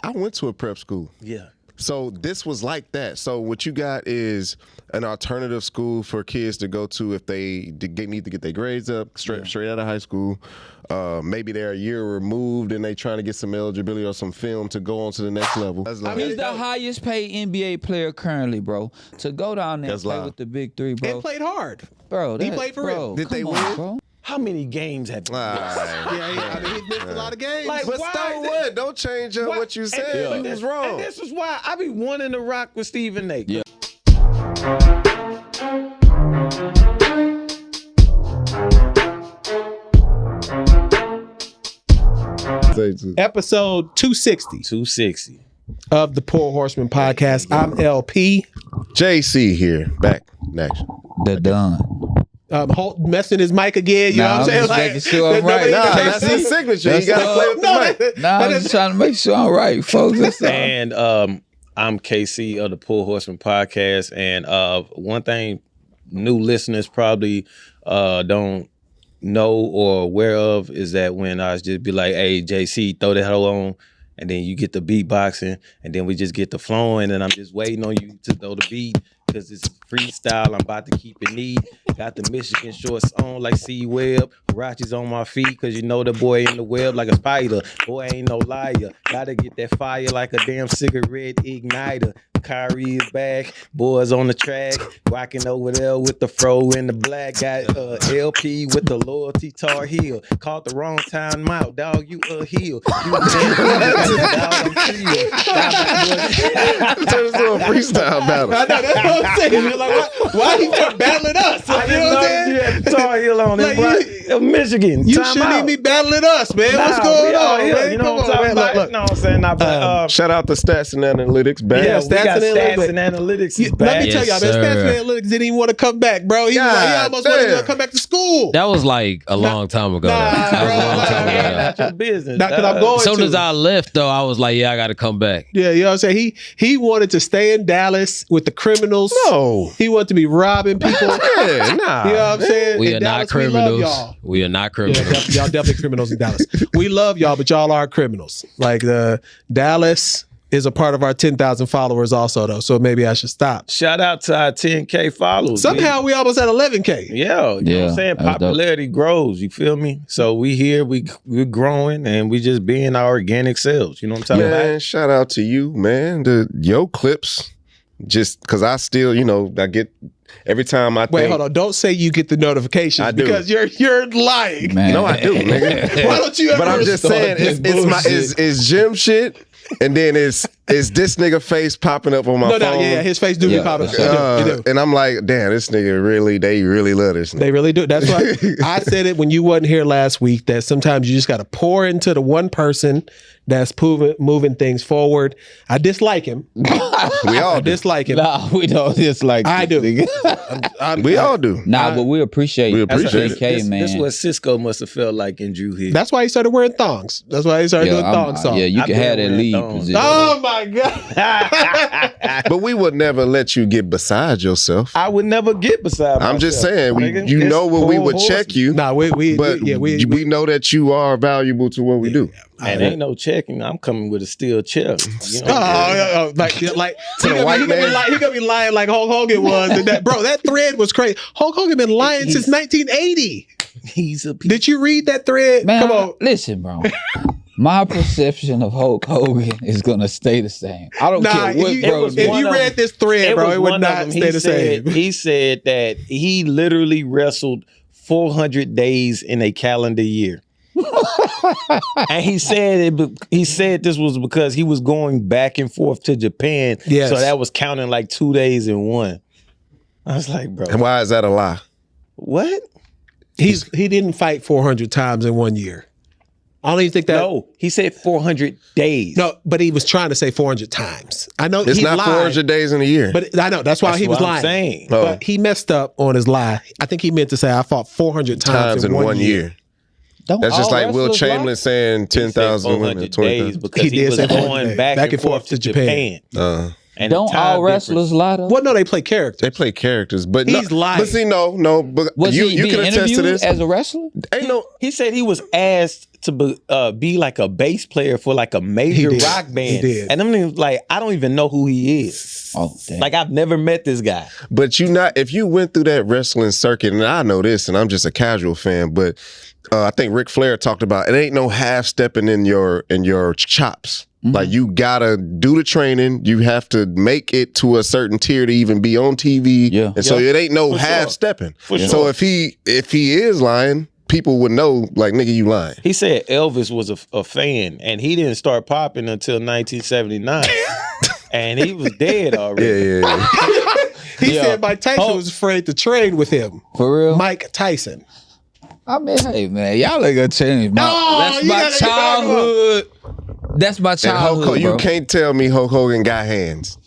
I went to a prep school. Yeah. So this was like that. So what you got is an alternative school for kids to go to if they need to get their grades up straight out of high school. Maybe they're a year removed and they trying to get some eligibility or some film to go on to the next level. He's the highest paid NBA player currently, bro. To go down there and play with the big three, bro. And played hard. Bro, he played for real. Did they win? Bro. How many games have you Yeah, he missed a lot of games. Like, But why so what? Don't change up what you said. It was wrong. And this is why I be wanting to rock with Stephen A. Yeah. Episode 260. 260. Of the Pour Horsemen podcast. I'm LP. JC here, back next. The done. Holt messing his mic again. You know what I'm saying? Just making sure I'm right. That's his signature. You gotta play with the mic. I'm just trying to make sure I'm right, folks. And I'm KC of the Pour Horsemen podcast. And one thing new listeners probably don't know or aware of is that when I just be like, hey, JC, throw that hoe on. And then you get the beatboxing, and then we just get the flowing, and I'm just waiting on you to throw the beat because it's freestyle. I'm about to keep it neat. Got the Michigan shorts on like C-Web. Huaraches on my feet because you know the boy in the web like a spider. Boy ain't no liar. Gotta get that fire like a damn cigarette igniter. Kyrie is back. Boys on the track. Rocking over there with the fro in the black. Got LP with the loyalty Tar Heel. Caught the wrong time out. Dog, you a heel. You Turns into a freestyle battle. I know, that's what I'm saying. You're like, why he battling us? I didn't know you had Tar Heel on it, Michigan. You shouldn't even be battling us, man. What's going on, man? You know what I'm talking about? Look. No, I'm saying shout out to Stats and Analytics back. Yeah, stats and analytics is back. Let me tell y'all, man, Stats and Analytics didn't even want to come back, bro. He almost wanted to come back to school. That was like a long time ago. That was a long time ago. That's your business. Not because I'm going as soon as I left, though, I was like, yeah, I got to come back. Yeah, you know what I'm saying? He wanted to stay in Dallas with the criminals. No. He wanted to be robbing people. Yeah, nah. You know what I'm saying? We In are Dallas, not criminals. We love y'all. We are not criminals. Yeah, y'all definitely criminals in Dallas. We love y'all, but y'all are criminals. Like Dallas is a part of our 10,000 followers also, though. So maybe I should stop. Shout out to our 10K followers. Somehow we almost at 11K. Yeah, you know what I'm saying? Popularity grows, you feel me? So we here, we're growing, and we just being our organic selves. You know what I'm talking about? Man, shout out to you, man. Your clips, just because I still, I get every time I Wait, hold on. Don't say you get the notifications I do. Because you're lying. Man. No, I do, nigga. Why don't you ever But I'm just saying, it's gym shit, and then it's this nigga face popping up on my phone. No, yeah, his face do be popping up. And I'm like, damn, this nigga they really love this nigga. They really do. That's why I said it when you wasn't here last week, that sometimes you just got to pour into the one person that's moving things forward. I dislike him. We all dislike him. Nah, we don't dislike I do. We all do. Nah, but we appreciate it. This, man. This is what Cisco must have felt like in Drew Hill. That's why he started wearing thongs. That's why he started doing thong songs. Yeah, you can have that lead position. Oh my God. But we would never let you get beside yourself. I would never get beside myself. I'm just saying, Nigga, you it's know when we would Pour check you. Nah, we know that you are valuable to what we do. And ain't no checking. I'm coming with a steel chair. You know? Like To the white man. He gonna be lying like Hulk Hogan was. And that thread was crazy. Hulk Hogan been lying since 1980. He's a piece. Did you read that thread? Man, Come on. listen, bro. My perception of Hulk Hogan is gonna stay the same. I don't care what bro. If you read this thread, bro, it would not stay the same. He said that he literally wrestled 400 days in a calendar year. And he said this was because he was going back and forth to Japan. Yes. So that was counting like 2 days in one. I was like, bro. And why is that a lie? What? He didn't fight 400 times in 1 year. I don't even think that. No, he said 400 days. No, but he was trying to say 400 times. I know It's he not lied, 400 days in a year. But I know that's why he was lying. Saying. But he messed up on his lie. I think he meant to say I fought 400 times in 1 year. That's just like Will Chamberlain saying 10,000 women, 20 days because he was going back and forth to Japan. And Don't all wrestlers lie though? Well, no, they play characters. They play characters, but He's lying. But see, no, but Was you he can attest to interviewed this. as a wrestler? Ain't no. He said he was asked to be like a bass player for like a major He did. rock band. He did. And I'm like, I don't even know who he is. Oh, damn. Like I've never met this guy. But if you went through that wrestling circuit, and I know this, and I'm just a casual fan, but I think Ric Flair talked about it ain't no half stepping in your chops. Mm-hmm. Like you gotta do the training. You have to make it to a certain tier to even be on TV. Yeah. And so it ain't no For half sure. stepping. For So sure. if he is lying, people would know, like, nigga, you lying. He said Elvis was a fan, and he didn't start popping until 1979. And he was dead already. Yeah. He Yeah. said Mike Tyson was afraid to train with him. For real? Mike Tyson. I mean, hey man, y'all ain't gonna change. That's you my gotta- childhood. That's my And Hulk, childhood, you bro. can't tell me Hulk Hogan got hands.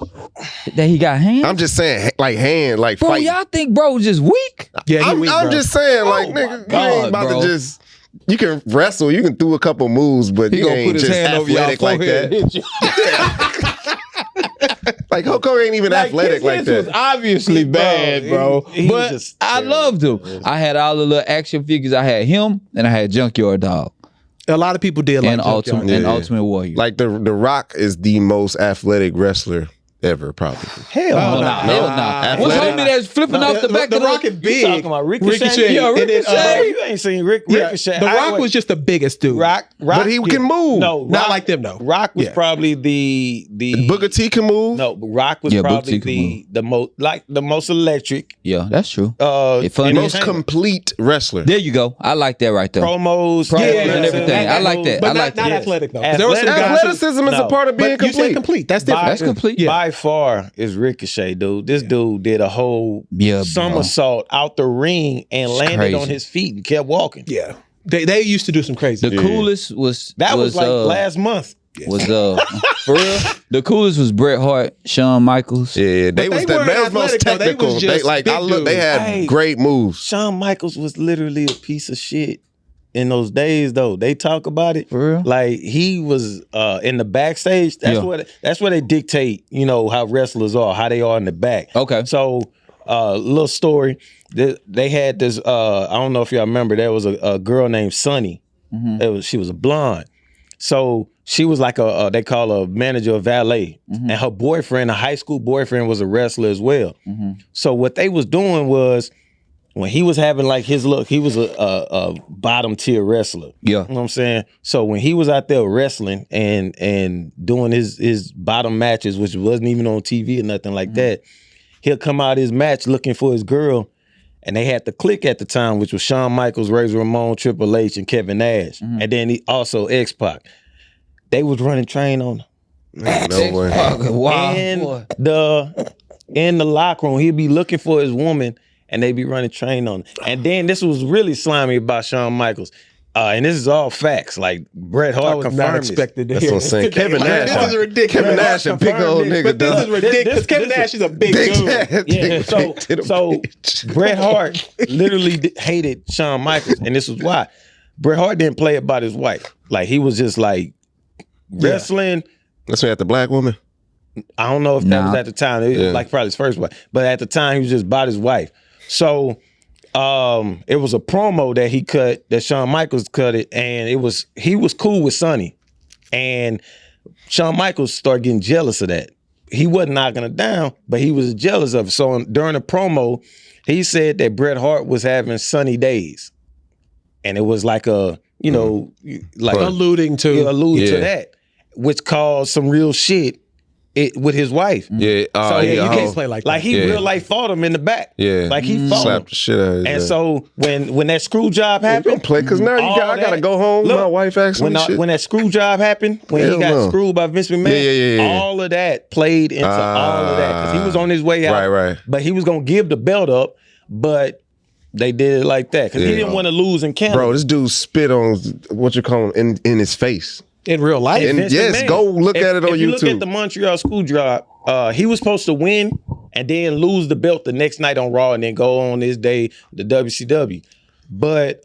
That he got hands. I'm just saying, like hand, like Bro, fight. y'all think bro was just weak? Yeah, I'm bro. just saying, like, Oh, nigga, my you God, ain't about bro. to just. You can wrestle, you can do a couple moves, but He you gonna ain't put his just hand over your athletic like forehead. that. and hit you. Like Hulk Hogan ain't even athletic his like hits was that. obviously bad, bro. he was But just I terrible. loved him. I had all the little action figures. I had him, and I had Junkyard Dog A lot of people did like and Ultimate Junkyard. and Yeah. Ultimate Warrior. Like the Rock is the most athletic wrestler ever, probably. Hell Oh, no. nah, hell nah. What's Athletic. homie that's flipping off the back the of Rock is You big. talking about Ricochet? Ricochet. Yeah, And then, Ricochet. You ain't seen yeah, Ricochet. the Rock was just the biggest dude. Rock, But he can move. No, Not Rock- like them, though. Rock was Yeah. probably the Booker T can move. No, but Rock was Yeah, probably Booker T can the most electric. Yeah, that's true. It funny. Most complete wrestler. There you go. I like that right there. promos, Yeah, and everything. I like that. But I not, like not that. athletic, though. 'Cause there were some Athletic. guys who- Athleticism is a No. part of being But you said complete. complete. That's different. That's complete. Yeah. By far is Ricochet, dude. This dude did a whole Yeah, somersault out the ring and landed crazy. on his feet and kept walking. Yeah. They used to do some crazy. The coolest was That was like last month. was for real. The coolest was Bret Hart, Shawn Michaels. Yeah, they they was weren't they was most athletic, though. They technical. was They, just like big I look, they dudes. had Hey. great moves. Shawn Michaels was literally a piece of shit in those days, though. They talk about it. For real? Like he was in the backstage. That's where they dictate, how wrestlers are, how they are in the back. Okay. So, little story. They had this. I don't know if y'all remember. There was a girl named Sunny. She was a blonde. So she was like they call her manager of valet, and her boyfriend, a high school boyfriend, was a wrestler as well. So what they was doing was, when he was having like his look, he was a bottom tier wrestler. Yeah. You know what I'm saying? So when he was out there wrestling and doing his bottom matches, which wasn't even on TV or nothing like that, he'll come out his match looking for his girl. And they had the Click at the time, which was Shawn Michaels, Razor Ramon, Triple H, and Kevin Nash. And then he also X-Pac. They was running train on him. No way. Wow. In the locker room, he'd be looking for his woman, and they be running train on him. And then this was really slimy about Shawn Michaels. And this is all facts. Like Bret I Hart was not confirmed this. expected to That's hear what I'm saying. this. Kevin Nash. This is ridiculous. Kevin Nash, a big old nigga. But this is dog. ridiculous. Kevin Nash is a big dude. Yeah, so Bret Hart literally hated Shawn Michaels, and this was why. Bret Hart didn't play about his wife. Like he was just like wrestling. That's why at the black woman. I don't know if that was Nah. at the time. It was Yeah. like probably his first wife, but at the time he was just about his wife. So it was a promo that he cut, that Shawn Michaels cut it, and he was cool with Sonny, and Shawn Michaels started getting jealous of that. He wasn't knocking it down, but he was jealous of it. So during the promo, he said that Bret Hart was having sunny days, and it was like a like Alluding to. allude to Yeah. that, which caused some real shit with his wife. Yeah. So you yeah, can't play like that. Like he Yeah. real life fought him in the back. Yeah. Like he fought him. Slapped the shit out of his And ass. so when that screw job Don't happened, play, because now I gotta go home. Look, my wife asked me shit. when that screw job happened, when Hell he got no. screwed by Vince McMahon, Yeah. all of that played into all of that, because he was on his way out. Right. But he was gonna give the belt up, but they did it like that because he Yeah. didn't want to lose in Canada. Bro, this dude spit on what you call him in his face. in real life. And Vince yes, McMahon. go look at it on if you look YouTube. at the Montreal screw job, he was supposed to win and then lose the belt the next night on Raw and then go on this day the WCW. But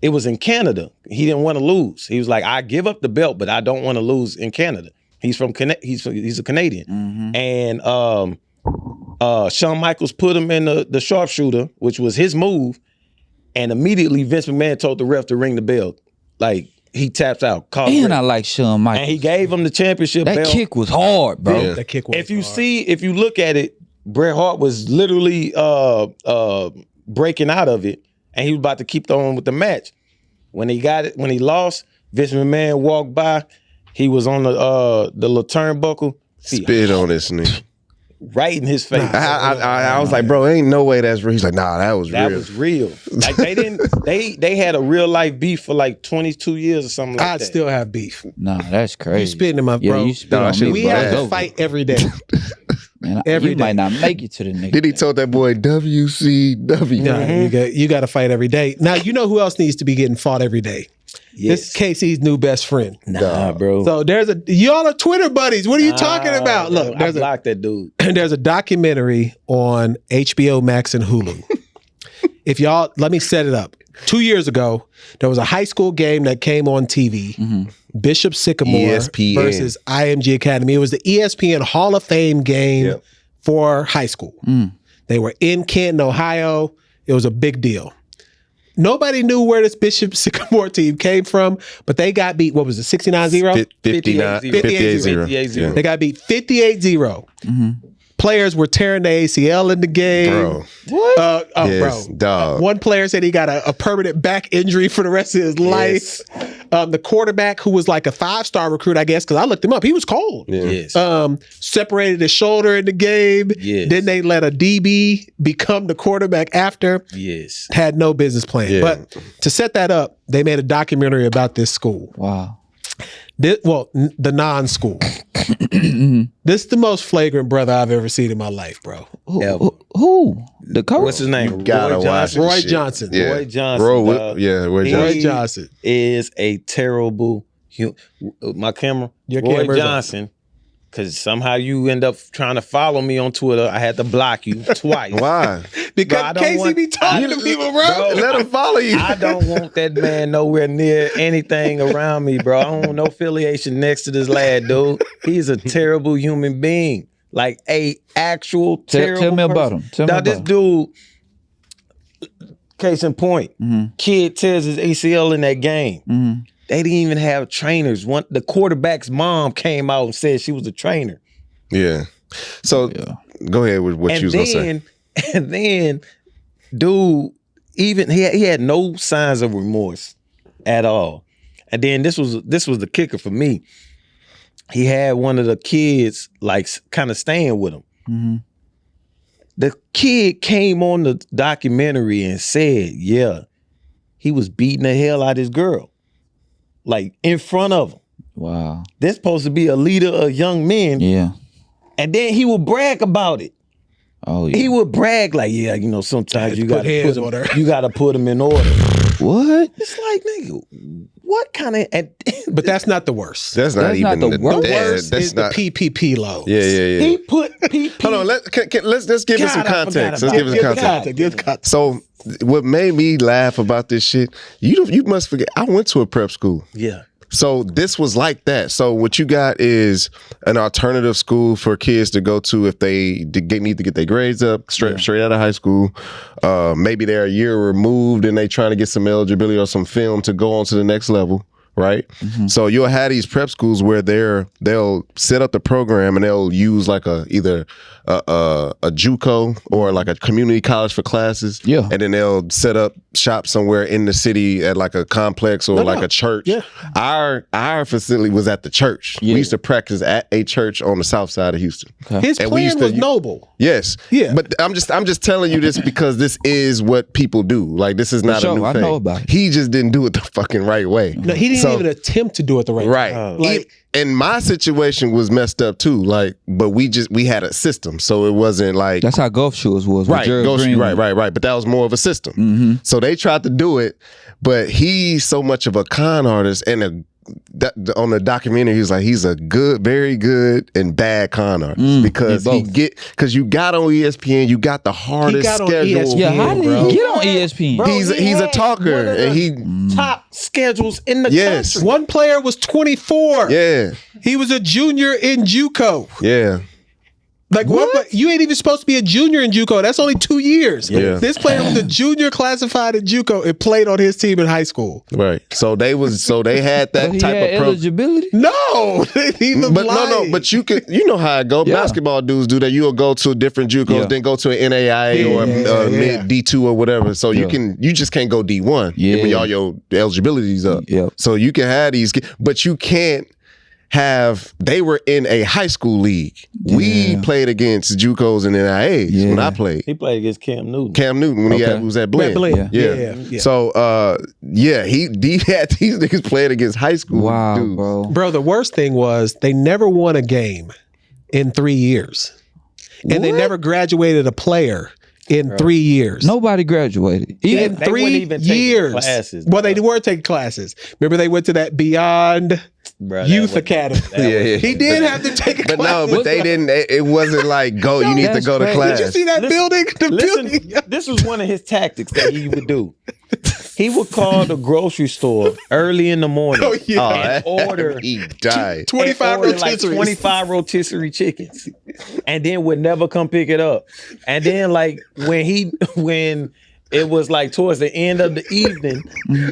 it was in Canada. He didn't want to lose. He was like, I give up the belt, but I don't want to lose in Canada. He's a Canadian, and Shawn Michaels put him in the sharpshooter, which was his move, and immediately Vince McMahon told the ref to ring the bell, like he taps out. And I like Shawn Michaels. And he gave him the championship that belt. kick was hard, bro. Yeah. That kick was If you hard. if you look at it, Bret Hart was literally breaking out of it, and he was about to keep throwing with the match. When he lost, Vince McMahon walked by. He was on the little turnbuckle. Spit on this nigga. Right in his face. I was like, bro, ain't no way that's real. He's like, nah, that was real. That was real. Like they had a real life beef for like 22 years or something like I'd that. still have beef. Nah, that's crazy. You spitting in my Yeah, bro. you spit on me, We bro. have It's to over. fight every day. Man, every you day. might not make it to the nigga. Then he told that boy WCW. Nah, you got to fight every day. Now you know who else needs to be getting fought every day. This is KC's new best friend. Nah, bro. So y'all are Twitter buddies. What are you talking about? Bro, Look, I blocked that dude. there's a documentary on HBO Max and Hulu. Let me set it up. 2 years ago, there was a high school game that came on TV. Bishop Sycamore ESPN. versus IMG Academy. It was the ESPN Hall of Fame game for high school. They were in Canton, Ohio. It was a big deal. Nobody knew where this Bishop Sycamore team came from, but they got beat, what was it, 69-0? 58-0. 58-0. They got beat 58-0. Players were tearing the ACL in the game. Bro. What? Yes, bro. dog. One player said he got a permanent back injury for the rest of his life. The quarterback, who was like a 5-star recruit, I guess, because I looked him up, he was cold. Yes. Separated his shoulder in the game. Yes. Then they let a DB become the quarterback after. Yes. Had no business playing. Yeah. But to set that up, they made a documentary about this school. Wow. The non-school. This is the most flagrant brother I've ever seen in my life, bro. Who? The coach? What's his name? Gotta watch Johnson. it. Roy Shit. Johnson. Yeah. Roy Johnson. Roy dog. Johnson. Johnson. Is a terrible my camera. Your Roy camera's Johnson. Because somehow you end up trying to follow me on Twitter. I had to block you twice. Why? Because Bro, I don't Casey want- be talking to people, bro. Let him follow you. I don't want that man nowhere near anything around me, bro. I don't want no affiliation next to this lad, dude. He's a terrible human being. Like a actual terrible tell me about person. him. Tell me Now, this about dude, case in point, kid tears his ACL in that game. They didn't even have trainers. The quarterback's mom came out and said she was a trainer. Yeah. So go ahead with what you was gonna say. And then, dude, even he had no signs of remorse at all. And then this was the kicker for me. He had one of the kids like kind of staying with him. The kid came on the documentary and said, yeah, he was beating the hell out of his girl. Like in front of him. Wow. They're supposed to be a leader of young men. Yeah. And then he would brag about it. Oh, yeah. He would brag like, yeah, sometimes you got hands to on her. you got to put him in order. What? It's like, nigga, what kind of? But that's not the worst. That's not That's even not the worst. The worst that's is not. the PPP loans. Yeah. He put PP. Hold on. Let's give it some God, I context. forgot Let's give it some about context. Give context. So, what made me laugh about this shit? You must forget. I went to a prep school. Yeah. So this was like that. So what you got is an alternative school for kids to go to if they need to get their grades up straight out of high school. Maybe they're a year removed and they trying to get some eligibility or some film to go on to the next level. Right. So you'll have these prep schools where they'll set up the program and they'll use like either a JUCO or like a community college for classes. Yeah. And then they'll set up shop somewhere in the city at like a complex or like a church. Yeah. Our facility was at the church. Yeah. We used to practice at a church on the south side of Houston. His And we plan used to- was noble. Yes. Yeah. But I'm just telling you this because this is what people do. Like this is not sure. a new I thing. know about it. He just didn't do it the fucking right way. No, he didn't even attempt to do it the right way. Right. Like- And my situation was messed up too. Like, but we had a system. So it wasn't like That's how Golf Shoes was. With right, Gerald Ghost, Green. right. But that was more of a system. So they tried to do it, but he's so much of a con artist and a on the documentary, he was like, he's a good, very good and bad con artist because you got on ESPN, you got the hardest schedule. Yeah, how did he get on ESPN? Bro, he's a talker, and he top schedules in the country. One player was 24. Yeah, he was a junior in JUCO. Yeah. Like what? You ain't even supposed to be a junior in JUCO. That's only 2 years. Yeah. This player was a junior classified in JUCO and played on his team in high school. Right. So they had that But he type had of eligibility. No, but you know how it go. Yeah. Basketball dudes do that. You'll go to different JUCOs, then go to an NAIA or mid D2 or whatever. So you just can't go D1 when all your eligibility's up. Yeah. So you can have these, but you can't have. They were in a high school league. Yeah. We played against JUCOs and NIAs when I played. He played against Cam Newton. Cam Newton when he was at Blinn. Yeah. So he had these niggas playing against high school dudes. Bro, the worst thing was they never won a game in 3 years. And they never graduated a player in 3 years. Nobody graduated. In They 3 wouldn't even take years. classes, Well, they were taking classes. Remember they went to that Beyond Youth Academy. He did have to take a class. But no, but they didn't. It wasn't like you need to go to class. Did you see that building? Building. This was one of his tactics that he would do. He would call the grocery store early in the morning and order. He died. 25 rotisseries. Like 25 rotisserie chickens, and then would never come pick it up. And then like when it was like towards the end of the evening,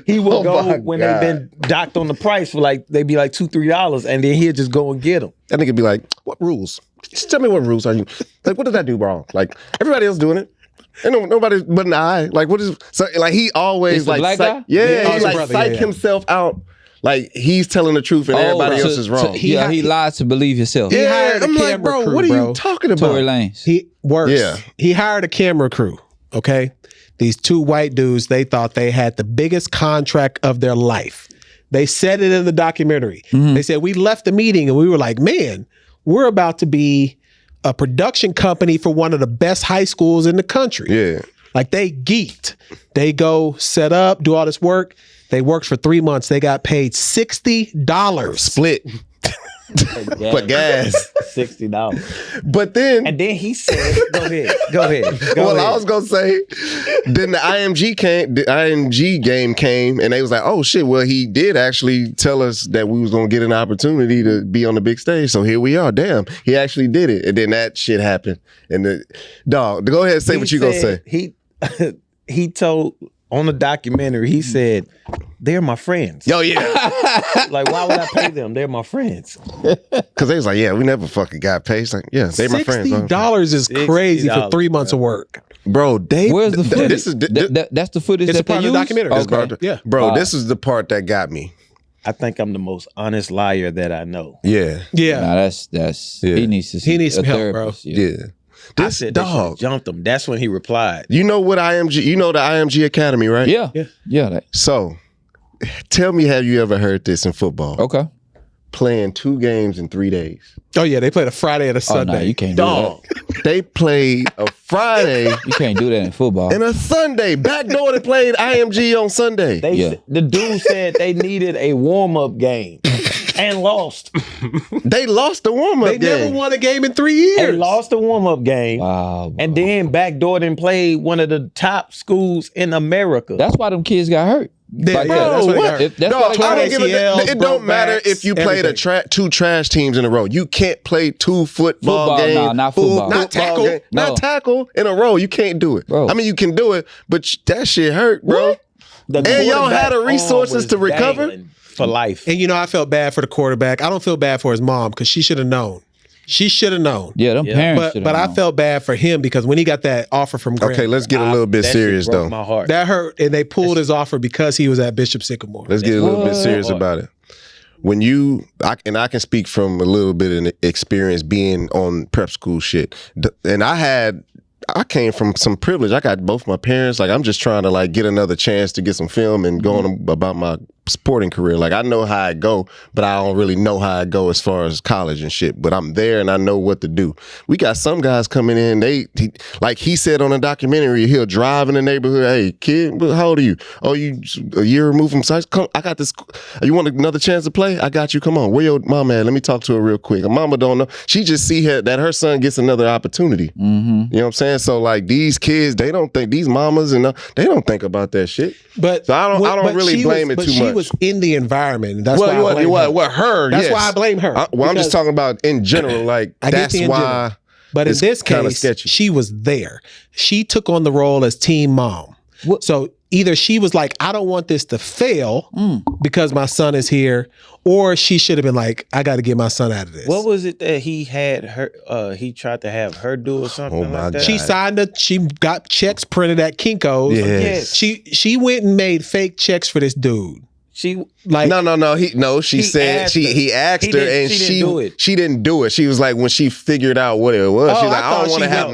he would go when they've been docked on the price for they'd be like $2-3, and then he'd just go and get them. That nigga be like, "What rules? Just tell me what rules are you like? What did I do wrong? Like everybody else doing it." And nobody but an eye. Like what is so? Like he always like psych, guy? he psych himself out. Like he's telling the truth and everybody else is wrong. He lied to believe himself. He hired a I'm camera like, bro, crew, what are you talking about? Tory Lanez. He works. He hired a camera crew. Okay, these 2 white dudes. They thought they had the biggest contract of their life. They said it in the documentary. They said we left the meeting and we were like, man, we're about to be a production company for one of the best high schools in the country. Yeah. Like they geeked. They go set up, do all this work. They worked for 3 months. They got paid $60. Split. For gas. $60. But then. And then he said, go ahead. I was going to say, then the IMG game came and they was like, oh shit, well he did actually tell us that we was going to get an opportunity to be on the big stage. So here we are. Damn, he actually did it. And then that shit happened. And go ahead and say what you going to say. He told on the documentary, he said, they're my friends. Yo, yeah. Like, why would I pay them? They're my friends. Because they was like, yeah, we never fucking got paid. It's like, yeah, they're my friends. $60 is crazy for 3 months of work. Bro, where's the footage? That's the footage it's that a part they of the use? documentary. Okay. Bro, this is the part that got me. I think I'm the most honest liar that I know. Yeah. Nah, that's he needs to see he needs some help, therapist. Bro. Yeah. I said dog jumped him. That's when he replied. You know what IMG? You know the IMG Academy, right? Yeah. So, tell me, have you ever heard this in football? Okay. Playing 2 games in 3 days. Oh yeah, they played a Friday and a Sunday. No, you can't do that. They played a Friday. You can't do that in football. And a Sunday. Backdoor they played IMG on Sunday. The dude said they needed a warm-up game and lost. They lost the warm-up game. They never won a game in 3 years. They lost the warm-up game. Wow. And then backdoored and played one of the top schools in America. That's why them kids got hurt. That's what it don't matter if you played two trash teams in a row. You can't play 2 football games. No, not football. Not tackle. Not tackle in a row. You can't do it. Bro. I mean, you can do it, but that shit hurt, bro. And y'all had the resources to recover for life. And I felt bad for the quarterback. I don't feel bad for his mom because she should have known. She should have known. Yeah, them parents. But I felt bad for him because when he got that offer from Graham. Okay, let's get a little bit serious though. My heart. That hurt, and they pulled his offer because he was at Bishop Sycamore. Let's get a little bit serious about it. When I can speak from a little bit of experience being on prep school shit, and I came from some privilege. I got both my parents. Like I'm just trying to get another chance to get some film and go on about my sporting career. Like I know how I go, but I don't really know how I go as far as college and shit. But I'm there and I know what to do. We got some guys coming in. Like he said on a documentary, he'll drive in the neighborhood. Hey kid, how old are you? Oh, you a year removed from science? Come, I got this. You want another chance to play? I got you. Come on. Where your mom at? Let me talk to her real quick. Her mama don't know. She just see that her son gets another opportunity. You know what I'm saying? So like these kids, they don't think, these mamas and they don't think about that shit. But so I don't really blame it too much. She was in the environment. And that's why I blame her. That's why I blame her. I'm just talking about in general. Like that's why. But in this case, she was there. She took on the role as team mom. So either she was like, I don't want this to fail because my son is here, or she should have been like, I got to get my son out of this. What was it that he had her? He tried to have her do or something like that. She got checks printed at Kinko's. Yes. She went and made fake checks for this dude. She like no. She said he asked her and she didn't do it. She was like when she figured out what it was. She's like, I don't want to have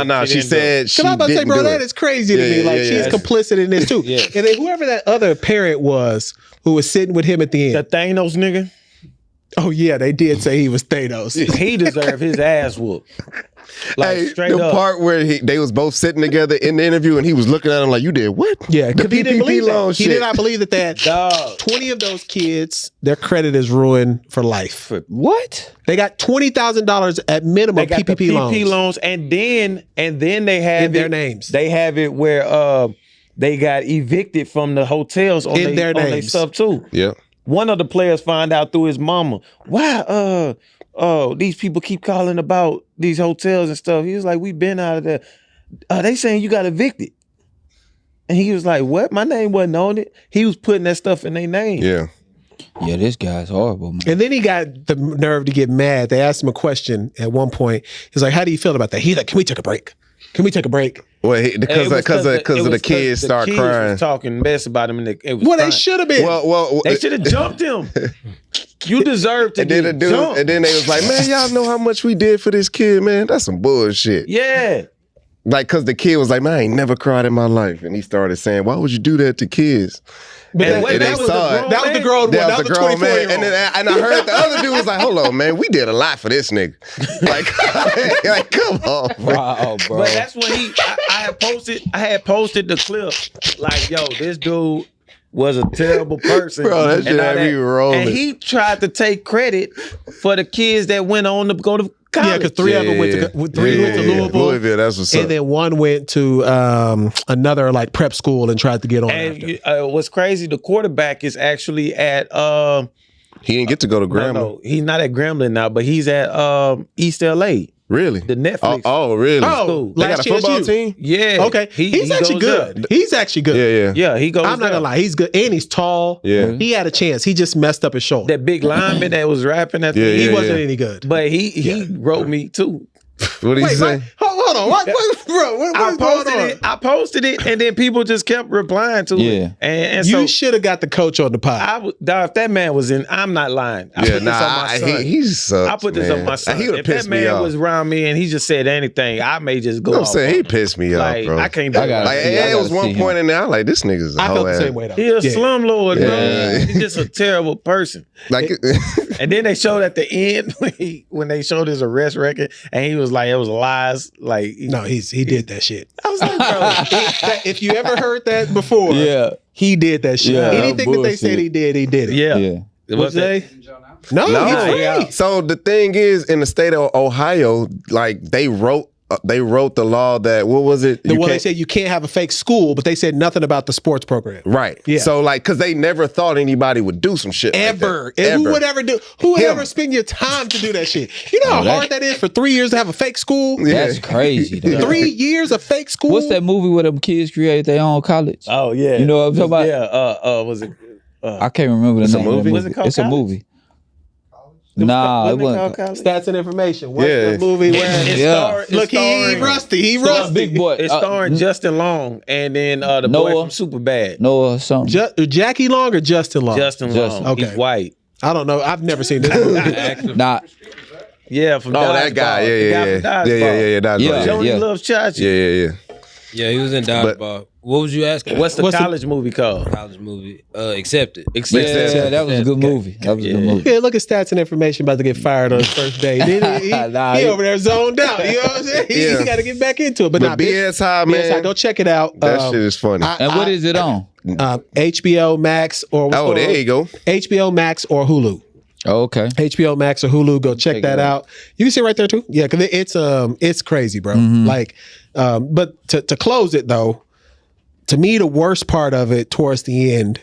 no. She said she I'm about to say, bro, that it. is crazy to me. Like she's complicit in this too. And then whoever that other parent was who was sitting with him at the end, the Thanos nigga. Oh yeah, they did say he was Thanos. He deserved his ass whooped. Like straight the up. part where they was both sitting together in the interview and he was looking at him like, you did what? Yeah, the he didn't believe loan that. shit. He did not believe that 20 of those kids, their credit is ruined for life. What? They got $20,000 at minimum they got PPP loans, and then they have in their names. They have it where they got evicted from the hotels on their stuff too. Yeah. One of the players find out through his mama, why these people keep calling about these hotels and stuff. He was like, we been out of there. They saying you got evicted. And he was like, what? My name wasn't on it. He was putting that stuff in their name. Yeah. Yeah, this guy's horrible, man. And then he got the nerve to get mad. They asked him a question at one point. He's like, how do you feel about that? He's like, can we take a break? Can we take a break? Well, because of the kids start crying. Was talking mess about him, and it was they should have been. Well, they should have jumped him. You deserve to get jumped. And then they was like, man, y'all know how much we did for this kid, man? That's some bullshit. Yeah. Like, because the kid was like, man, I ain't never cried in my life. And he started saying, why would you do that to kids? But that was the grown one. That was the 24-year-old. And I heard the other dude was like, hold on, man, we did a lot for this nigga. like come on, bro. Wow, bro. But that's when I had posted the clip. Like, yo, this dude was a terrible person. Bro, that shit had me rolling. And he tried to take credit for the kids that went on to go to college. Yeah, because three of them went to Louisville, that's what's up. And then one went to another like prep school and tried to get on after. What's crazy, the quarterback is actually at he didn't get to go to Grambling. No, he's not at Grambling now, but he's at East LA. Really? The Netflix. Oh, really? Oh, they got a football team? Yeah. Okay. He's actually good. There. He's actually good. Yeah, he goes. I'm not gonna lie. He's good. And he's tall. Yeah. He had a chance. He just messed up his shoulder. That big lineman that was rapping at he wasn't any good. But he wrote me too. What did he say? Hold on. What is going on? I posted it, and then people just kept replying to it. And you should have got the coach on the pod. If that man was in, I'm not lying. I put this on my son. He sucks, I put this on my son. He if that man was around me and he just said anything, I may just go. I'm saying he pissed me off, bro. I can't. It was one point in there. I'm like, this nigga's a I whole felt the ass. same way though. He a slumlord, bro. He's just a terrible person. Like, and then they showed at the end when they showed his arrest record, and he was like, it was lies. Like, no, he did that shit. I was like, bro, if you ever heard that before, he did that shit. Anything that they said he did it. Yeah. What's that? No, he's free. So the thing is, in the state of Ohio, like they wrote the law that, what was it? They said you can't have a fake school, but they said nothing about the sports program. Right. Yeah. So like, because they never thought anybody would do some shit ever. Like that. And who would ever do? Who would ever spend your time to do that shit? You know how hard that is for 3 years to have a fake school? That's crazy. Though. 3 years of fake school? What's that movie where them kids create their own college? Oh yeah. You know what I'm talking about? Yeah. Was it? I can't remember the name. Movie? Was it called? It's a movie. Nah, it wasn't. Stats and Information. What's the movie where? Look, he rusty. He rusty. Big boy. It's starring Justin Long and then the boy from Superbad. Noah something. Jackie Long or Justin Long? Justin Long. Okay. He's white. I don't know. I've never seen this movie. Nah. Yeah, from that guy. Yeah. Jody Loves Loves Chachi. Yeah. Yeah, he was in Dodgeball. What was you asking? What's the college movie called? College movie? Accepted. Yeah, that was a good movie. That was a good movie. Yeah, look at Stats and Information about to get fired on his first day. He over there zoned out. You know what I'm saying? He got to get back into it. But BS High, man. Go check it out. That shit is funny. And what is it on? HBO Max or there you go. HBO Max or Hulu. Oh, okay. HBO Max or Hulu. Go check that out. You can see it right there too. Yeah, because it's crazy, bro. Like, but to close it though, to me the worst part of it towards the end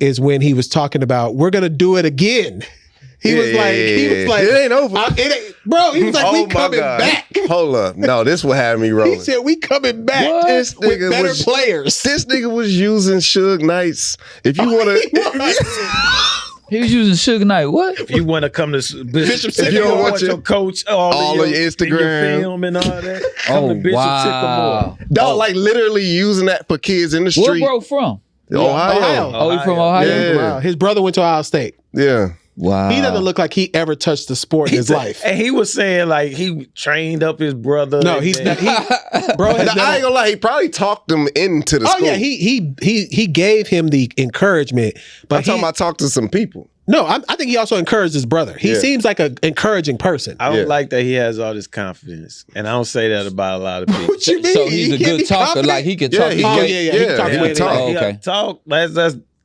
is when he was talking about we're gonna do it again. He was like, it ain't over. Bro, he was like, we coming back. Hold up. No, this what had me rolling. He said, we coming back This with nigga better was, players. This nigga was using Suge Knight's. If you want to... He was using Suge Knight. What? If you want to come to Bishop Sycamore, if you don't want your coach, all of your Instagram, your film and all that, come to Bishop Sycamore. Dog, like literally using that for kids in the Where street. bro from? Ohio. Oh, he from Ohio? Yeah. His brother went to Ohio State. Yeah. Wow. He doesn't look like he ever touched the sport in his life. And he was saying like he trained up his brother. No, he's not. Bro, I ain't gonna lie. He probably talked him into the school. Yeah, he gave him the encouragement. But I'm talking about talk to some people. No, I think he also encouraged his brother. He seems like an encouraging person. I don't like that he has all this confidence, and I don't say that about a lot of people. What you mean? So he's a good talker. Like he can talk. He can talk.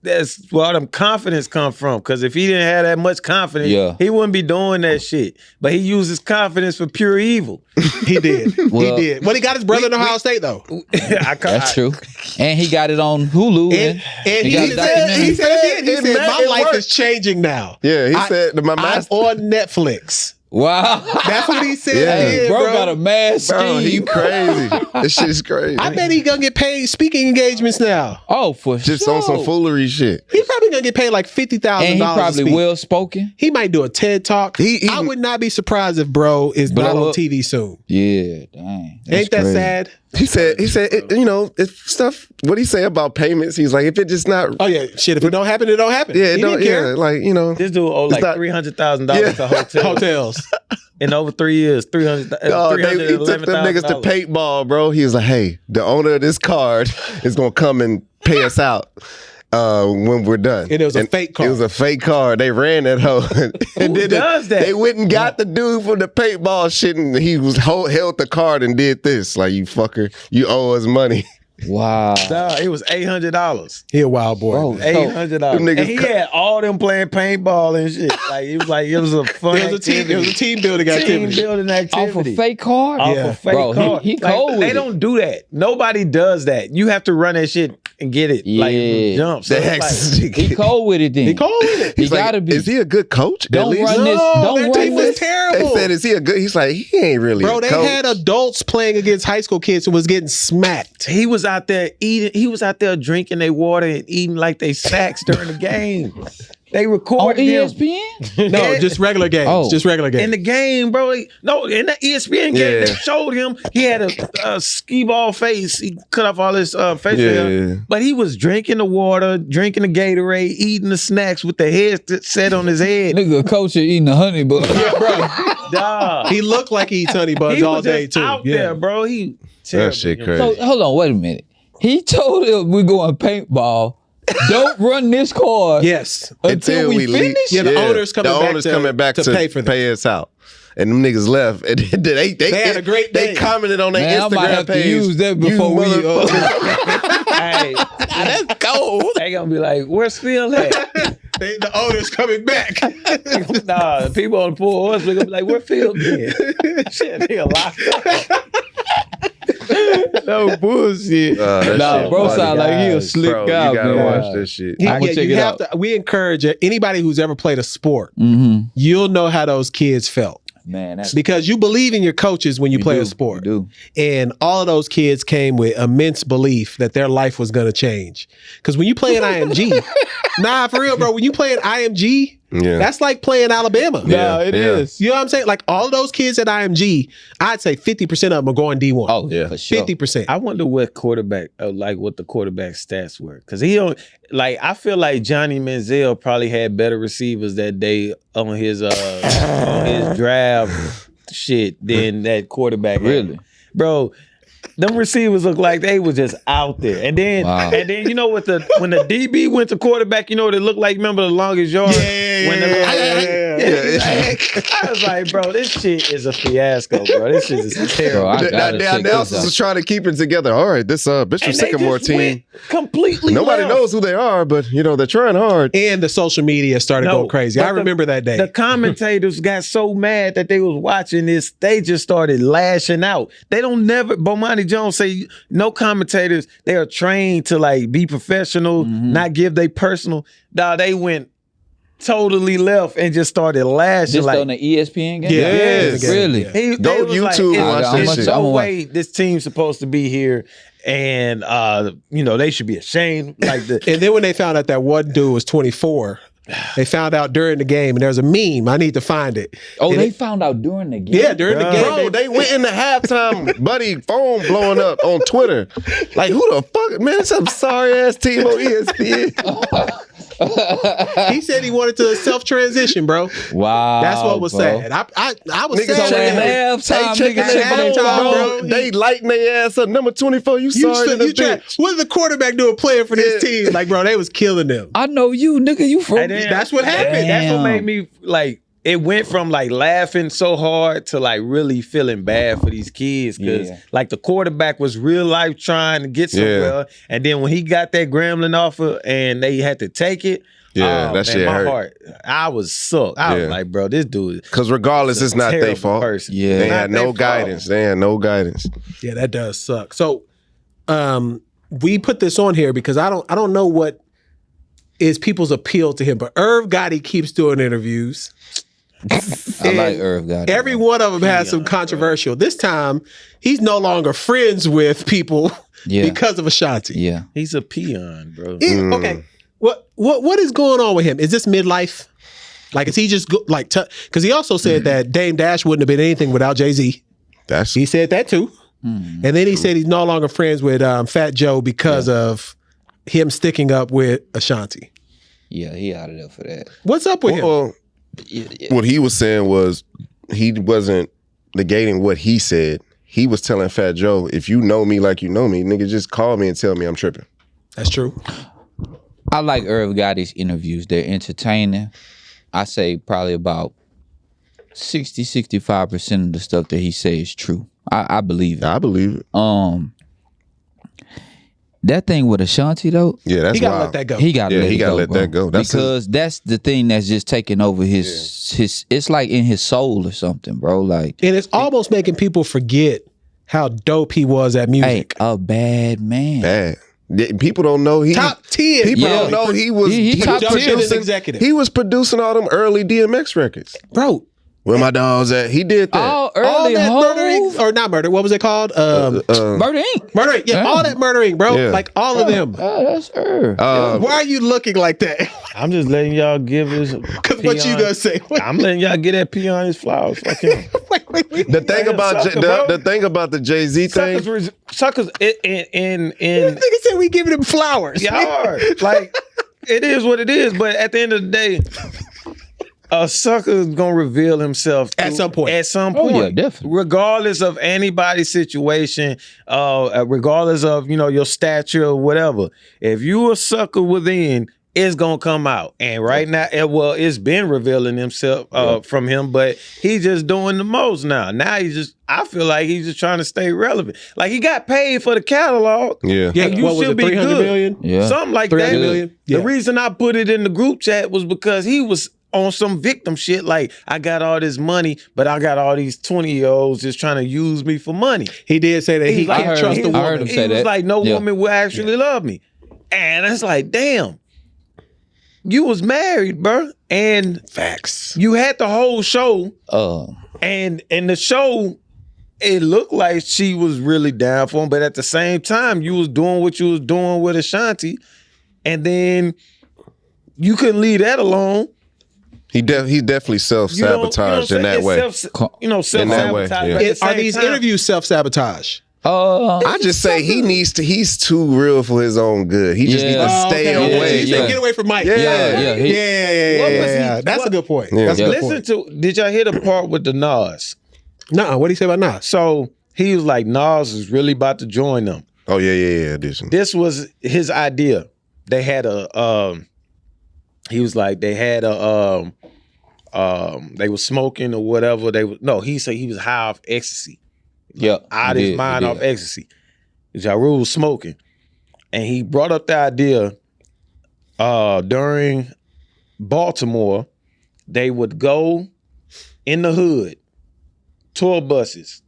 That's where all them confidence come from. Because if he didn't have that much confidence, he wouldn't be doing that shit. But he used his confidence for pure evil. He did. He did. Well, he got his brother in Ohio State though. That's true. And he got it on Hulu. And he said my life is changing now. Yeah, he said my master on Netflix. Wow. That's what he said. Yeah, bro got a mad scheme. Bro, he crazy. This shit is crazy. I bet he gonna get paid speaking engagements now. Oh, for sure. Just on some foolery shit. He probably gonna get paid like $50,000. And he probably well spoken. He might do a TED talk. I would not be surprised if bro is not on TV soon. Yeah, dang. Ain't that sad? He said, it's stuff. What he say about payments? He's like, if it just not. Oh yeah, shit. If it don't happen, it don't happen. Yeah, it don't care. Yeah, like this dude owed like $300,000 to hotels. In over 3 years, He took them niggas to paintball, bro. He was like, hey, the owner of this card is gonna come and pay us out when we're done. And it was a fake card. It was a fake card. They ran that hoe. Who does that? They went and got the dude from the paintball shit, and he was held the card and did this. Like, you fucker, you owe us money. Wow. Nah, it was $800. He a wild boy. Bro, $800. And he had all them playing paintball and shit. Like, it was a fun activity. It was a team building activity. Team building activity. Off a fake card? Off a fake card. He cold with They it. don't do that. Nobody does that. You have to run that shit and get it. Yeah. Like, jump. So He cold with it then. He cold with it. He gotta be. Is he a good coach? Don't run this. Don't their run team was this. terrible. They said, is he a good? He's like, he ain't really Bro, a they coach. had adults playing against high school kids who was getting smacked. He was out there eating. He was out there drinking their water and eating like they snacks during the game. They On recorded him. ESPN? No, just regular games. Oh. Just regular games. In the game, bro. In the ESPN game, they showed him. He had a ski ball face. He cut off all his facial hair. But he was drinking the water, drinking the Gatorade, eating the snacks with the head set on his head. Nigga, coach eating the honey bun. Dog. He looked like he eats honey buns He all was day just too. out there, bro. He That shit crazy. So, hold on, wait a minute. He told him we going paintball. Don't run this card. Yes. Until we leave. finish. Yeah, the owner's coming back to to pay pay us out. And them niggas left. And they had a great day. They commented on their Man, Instagram I might have page. to use that before we. Hey, That's cold. they gonna be like, "Where's Phil at?" The owner's coming back. Nah, the people on the Pour Horsemen gonna be like, "Where Phil been?" Shit, he locked up. No bullshit. Nah, bro, sound like he a slick Bro, guy, you gotta man. watch this shit. I can check it out. We encourage anybody who's ever played a sport. You'll know how those kids felt. Man, that's Because you believe in your coaches when you play a sport. You do. And all of those kids came with immense belief that their life was going to change. Because when you play in IMG, nah, for real, bro, when you play in IMG, that's like playing Alabama. Yeah, it is. You know what I'm saying? Like all of those kids at IMG, I'd say 50% of them are going D1. Oh, yeah, for sure. 50%. I wonder what quarterback, what the quarterback stats were, because he don't like. I feel like Johnny Manziel probably had better receivers that day on his draft shit than that quarterback. Really, bro. them receivers look like they was just out there. And then you know what when the DB went to quarterback, you know what it looked like? Remember the longest yard? I was like, bro, this shit is a fiasco, bro. This shit is terrible. The announcers was trying to keep it together. All right, this Bishop Sycamore team completely nobody left. knows who they are, but you know they're trying hard. And the social media started going crazy. I remember that day. The commentators got so mad that they was watching this, they just started lashing out. They don't never. Bomani Jones say no commentators. They are trained to like be professional, not give they personal. Nah, they went totally left and just started lashing. Just like on the ESPN game? Yes. Really? Go YouTube and watch this shit. There's no way this team's supposed to be here. And you know, they should be ashamed. Like and then when they found out that one dude was 24, they found out during the game, and there's a meme. I need to find it. Oh, and they found out during the game? Yeah, during the game. Bro, they went in the halftime, buddy, phone blowing up on Twitter. Like, who the fuck? Man, some sorry-ass team on ESPN. He said he wanted to self-transition, bro. Wow. That's what was said. I was Niggas sad. bro. They lighting their ass up. Number 24, you sorry in the bitch. What did the quarterback do playing for this team? Like, bro, they was killing them. I know you, nigga. You from... That's what happened. That's what made me, like, it went from, like, laughing so hard to, like, really feeling bad for these kids. Because, like, the quarterback was real life trying to get somewhere. And then when he got that Gremlin offer and they had to take it, that shit hurt. Heart, I was sucked. I was like, bro, this dude. Because regardless, it's not their fault. Person. Yeah, they had no guidance. They had no guidance. Yeah, that does suck. So, we put this on here because I don't know what is people's appeal to him, but Irv Gotti keeps doing interviews. I like Irv Gotti. Every one of them has some controversial. This time, he's no longer friends with people because of Ashanti. Yeah, he's a peon, bro. Okay, what is going on with him? Is this midlife? Like, is he just because he also said that Dame Dash wouldn't have been anything without Jay-Z. He said that too, and then he said he's no longer friends with Fat Joe because of him sticking up with Ashanti. Yeah, he out of there for that. What's up with him? What he was saying was he wasn't negating what he said. He was telling Fat Joe, if you know me like you know me, nigga, just call me and tell me I'm tripping. That's true. I like Irv Gotti's interviews. They're entertaining. I say probably about 60-65% of the stuff that he says is true. I believe it. I believe it. That thing with Ashanti though, that's he gotta wild. let that go. He gotta let that go. That's because that's the thing that's just taking over his. It's like in his soul or something, bro. Like, and it's almost making people forget how dope he was at music. A bad man. Bad. People don't know he top 10. People don't know he was top 10 producing, executive. He was producing all them early DMX records, bro. Where my dogs at? He did that. All that murdering, or not murder. What was it called? Murder Inc. Murder Inc. Yeah, all that murdering, bro. Yeah. Like all of them. That's her. Why are you looking like that? I'm just letting y'all give his. Because what you gonna say? I'm letting y'all get that peon his flowers. Fuck him. wait. The thing about the thing about the Jay-Z thing, suckers in nigga said we giving him flowers. Y'all are like, it is what it is. But at the end of the day, a sucker is gonna reveal himself at some point. Oh, yeah, definitely. Regardless of anybody's situation, regardless of your stature or whatever. If you a sucker within, it's gonna come out. And right now, it's been revealing himself from him, but he's just doing the most now. Now I feel like he's just trying to stay relevant. Like, he got paid for the catalog. Yeah. And you should be 300 good. million? Yeah. Something like 300 that. million? The reason I put it in the group chat was because he was on some victim shit. Like, I got all this money, but I got all these 20-year-olds just trying to use me for money. He did say that he can't trust a woman. I heard him say that. He was like, no woman will actually love me. And it's like, damn. You was married, bro, and facts. You had the whole show, and the show, it looked like she was really down for him, but at the same time, you was doing what you was doing with Ashanti, and then you couldn't leave that alone. He definitely self-sabotaged in that way. Self-sabotage. Are these interviews self-sabotage? I just say he's too real for his own good. He just needs to stay away. You said get away from Mike. Yeah. That's a good point. Did y'all hear the part with the Nas? Nuh-uh. What did he say about Nas? So He was like, Nas is really about to join them. Oh yeah. Edition. This was his idea. They had he was like, they were smoking or whatever. He said he was high off ecstasy. Yeah. Out of his mind off ecstasy. Ja Rule was smoking. And he brought up the idea during Baltimore, they would go in the hood, tour buses,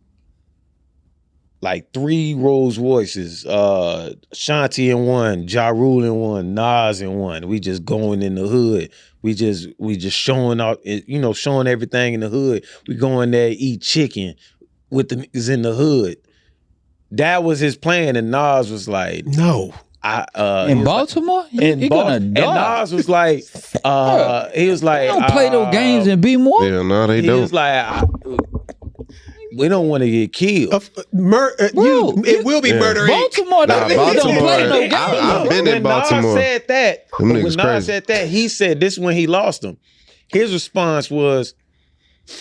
like 3 Rolls Royces, Shanti in one, Ja Rule in one, Nas in one. We just going in the hood. We just showing out, showing everything in the hood. We go in there, eat chicken with the niggas in the hood. That was his plan, and Nas was like, No. In Baltimore? And Nas was like, he was like, they don't play those games and be more. Yeah, no, they he don't. was like, we don't want to get killed. It will be murder. Baltimore, Nah, they don't play no Baltimore, games. I've been in When Baltimore. Nas said that, Them niggas when Nas crazy. said that, he said this when he lost them. His response was,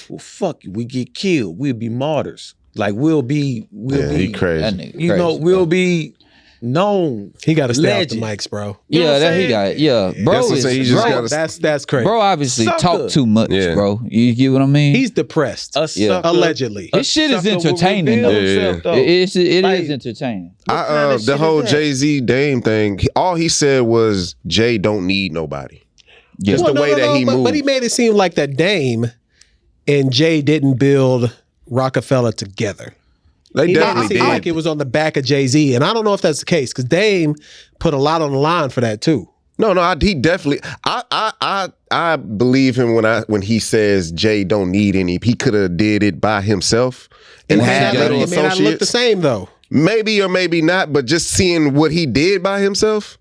well, fuck you, we get killed. We'll be martyrs. Like we'll be He crazy. That nigga you know, crazy, we'll bro. be known. He got to stay off the Legend. mics, bro. You know Yeah, what that I'm he got. Yeah, bro That's what I'm is saying, he just bro, gotta- That's crazy. bro obviously Sucker. talk too much, Yeah. bro. You get what I mean? He's depressed. A Yeah. sucker, Allegedly. a His shit is sucker will entertaining, reveal though. himself, though. It is Like- entertaining. What kind of shit The is whole that? Jay-Z Dame thing, all he said was Jay don't need nobody. Yeah. Just the way that he moved. But he made it seem like that Dame and Jay didn't build Rockefeller together. They He made it definitely seem did. like it was on the back of Jay-Z. And I don't know if that's the case, because Dame put a lot on the line for that too. No, he definitely. I believe him when he says Jay don't need any. He could have did it by himself and had got little It may not look the associates. same though. Maybe or maybe not, but just seeing what he did by himself.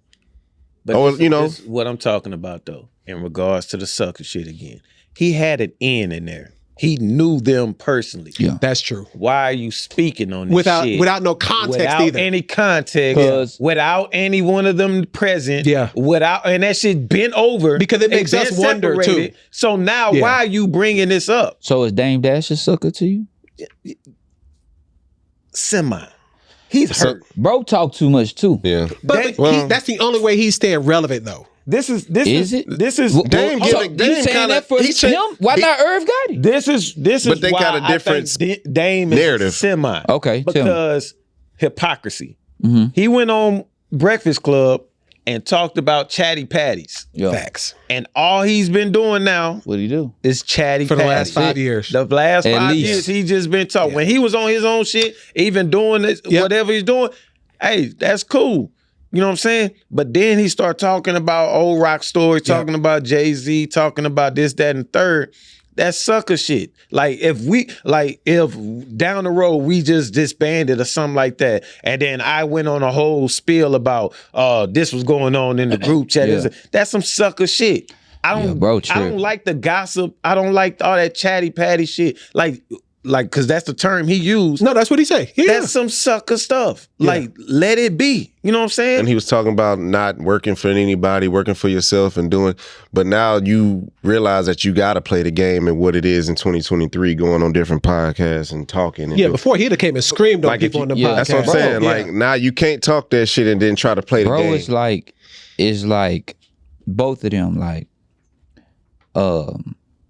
But Oh, this, you know. this is what I'm talking about though, in regards to the sucker shit again. He had an in there. He knew them personally. Yeah. That's true. Why are you speaking on this Without shit? no context without either. any context, 'Cause- without any one of them present, Yeah. and that shit bent over Because it makes and us been wonder, too. separated. So now, Yeah. why are you bringing this up? So is Dame Dash a sucker to you? Semi. He's hurt. Bro talk too much too. Yeah. but Well- that's the only way he's staying relevant though. This is Is it? this is Dame So giving- you Dame saying kinda- that for he him? said- Why he- not Irv Gotti? This is But they why got a I different think Dame is narrative. semi. Okay, tell me. because hypocrisy. Mhm. He went on Breakfast Club and talked about chatty patties, Yo, Facts. and all he's been doing now what'd he do? is chatty For the patties. last 5 years. The last At 5 least. years, he just been talking. When he was on his own shit, even doing this, Yep. whatever he's doing, hey, that's cool. You know what I'm saying? But then he started talking about old rock stories, talking about Jay-Z, talking about this, that, and third. That's sucker shit. Like if down the road we just disbanded or something like that, and then I went on a whole spiel about this was going on in the group chat. Yeah. That's some sucker shit. I don't, bro, I trip. don't like the gossip. I don't like all that chatty patty shit. Like, cause that's the term he used. No, that's what he say. Yeah. That's some sucker stuff. Like, let it be. You know what I'm saying? And he was talking about not working for anybody, working for yourself and doing, but now you realize that you got to play the game and what it is in 2023, going on different podcasts and talking. And Before he'd have came and screamed on Like if people on the you- podcast. that's what I'm Bro, saying. Yeah. Like now you can't talk that shit and then try to play the Bro, game. it's like both of them, like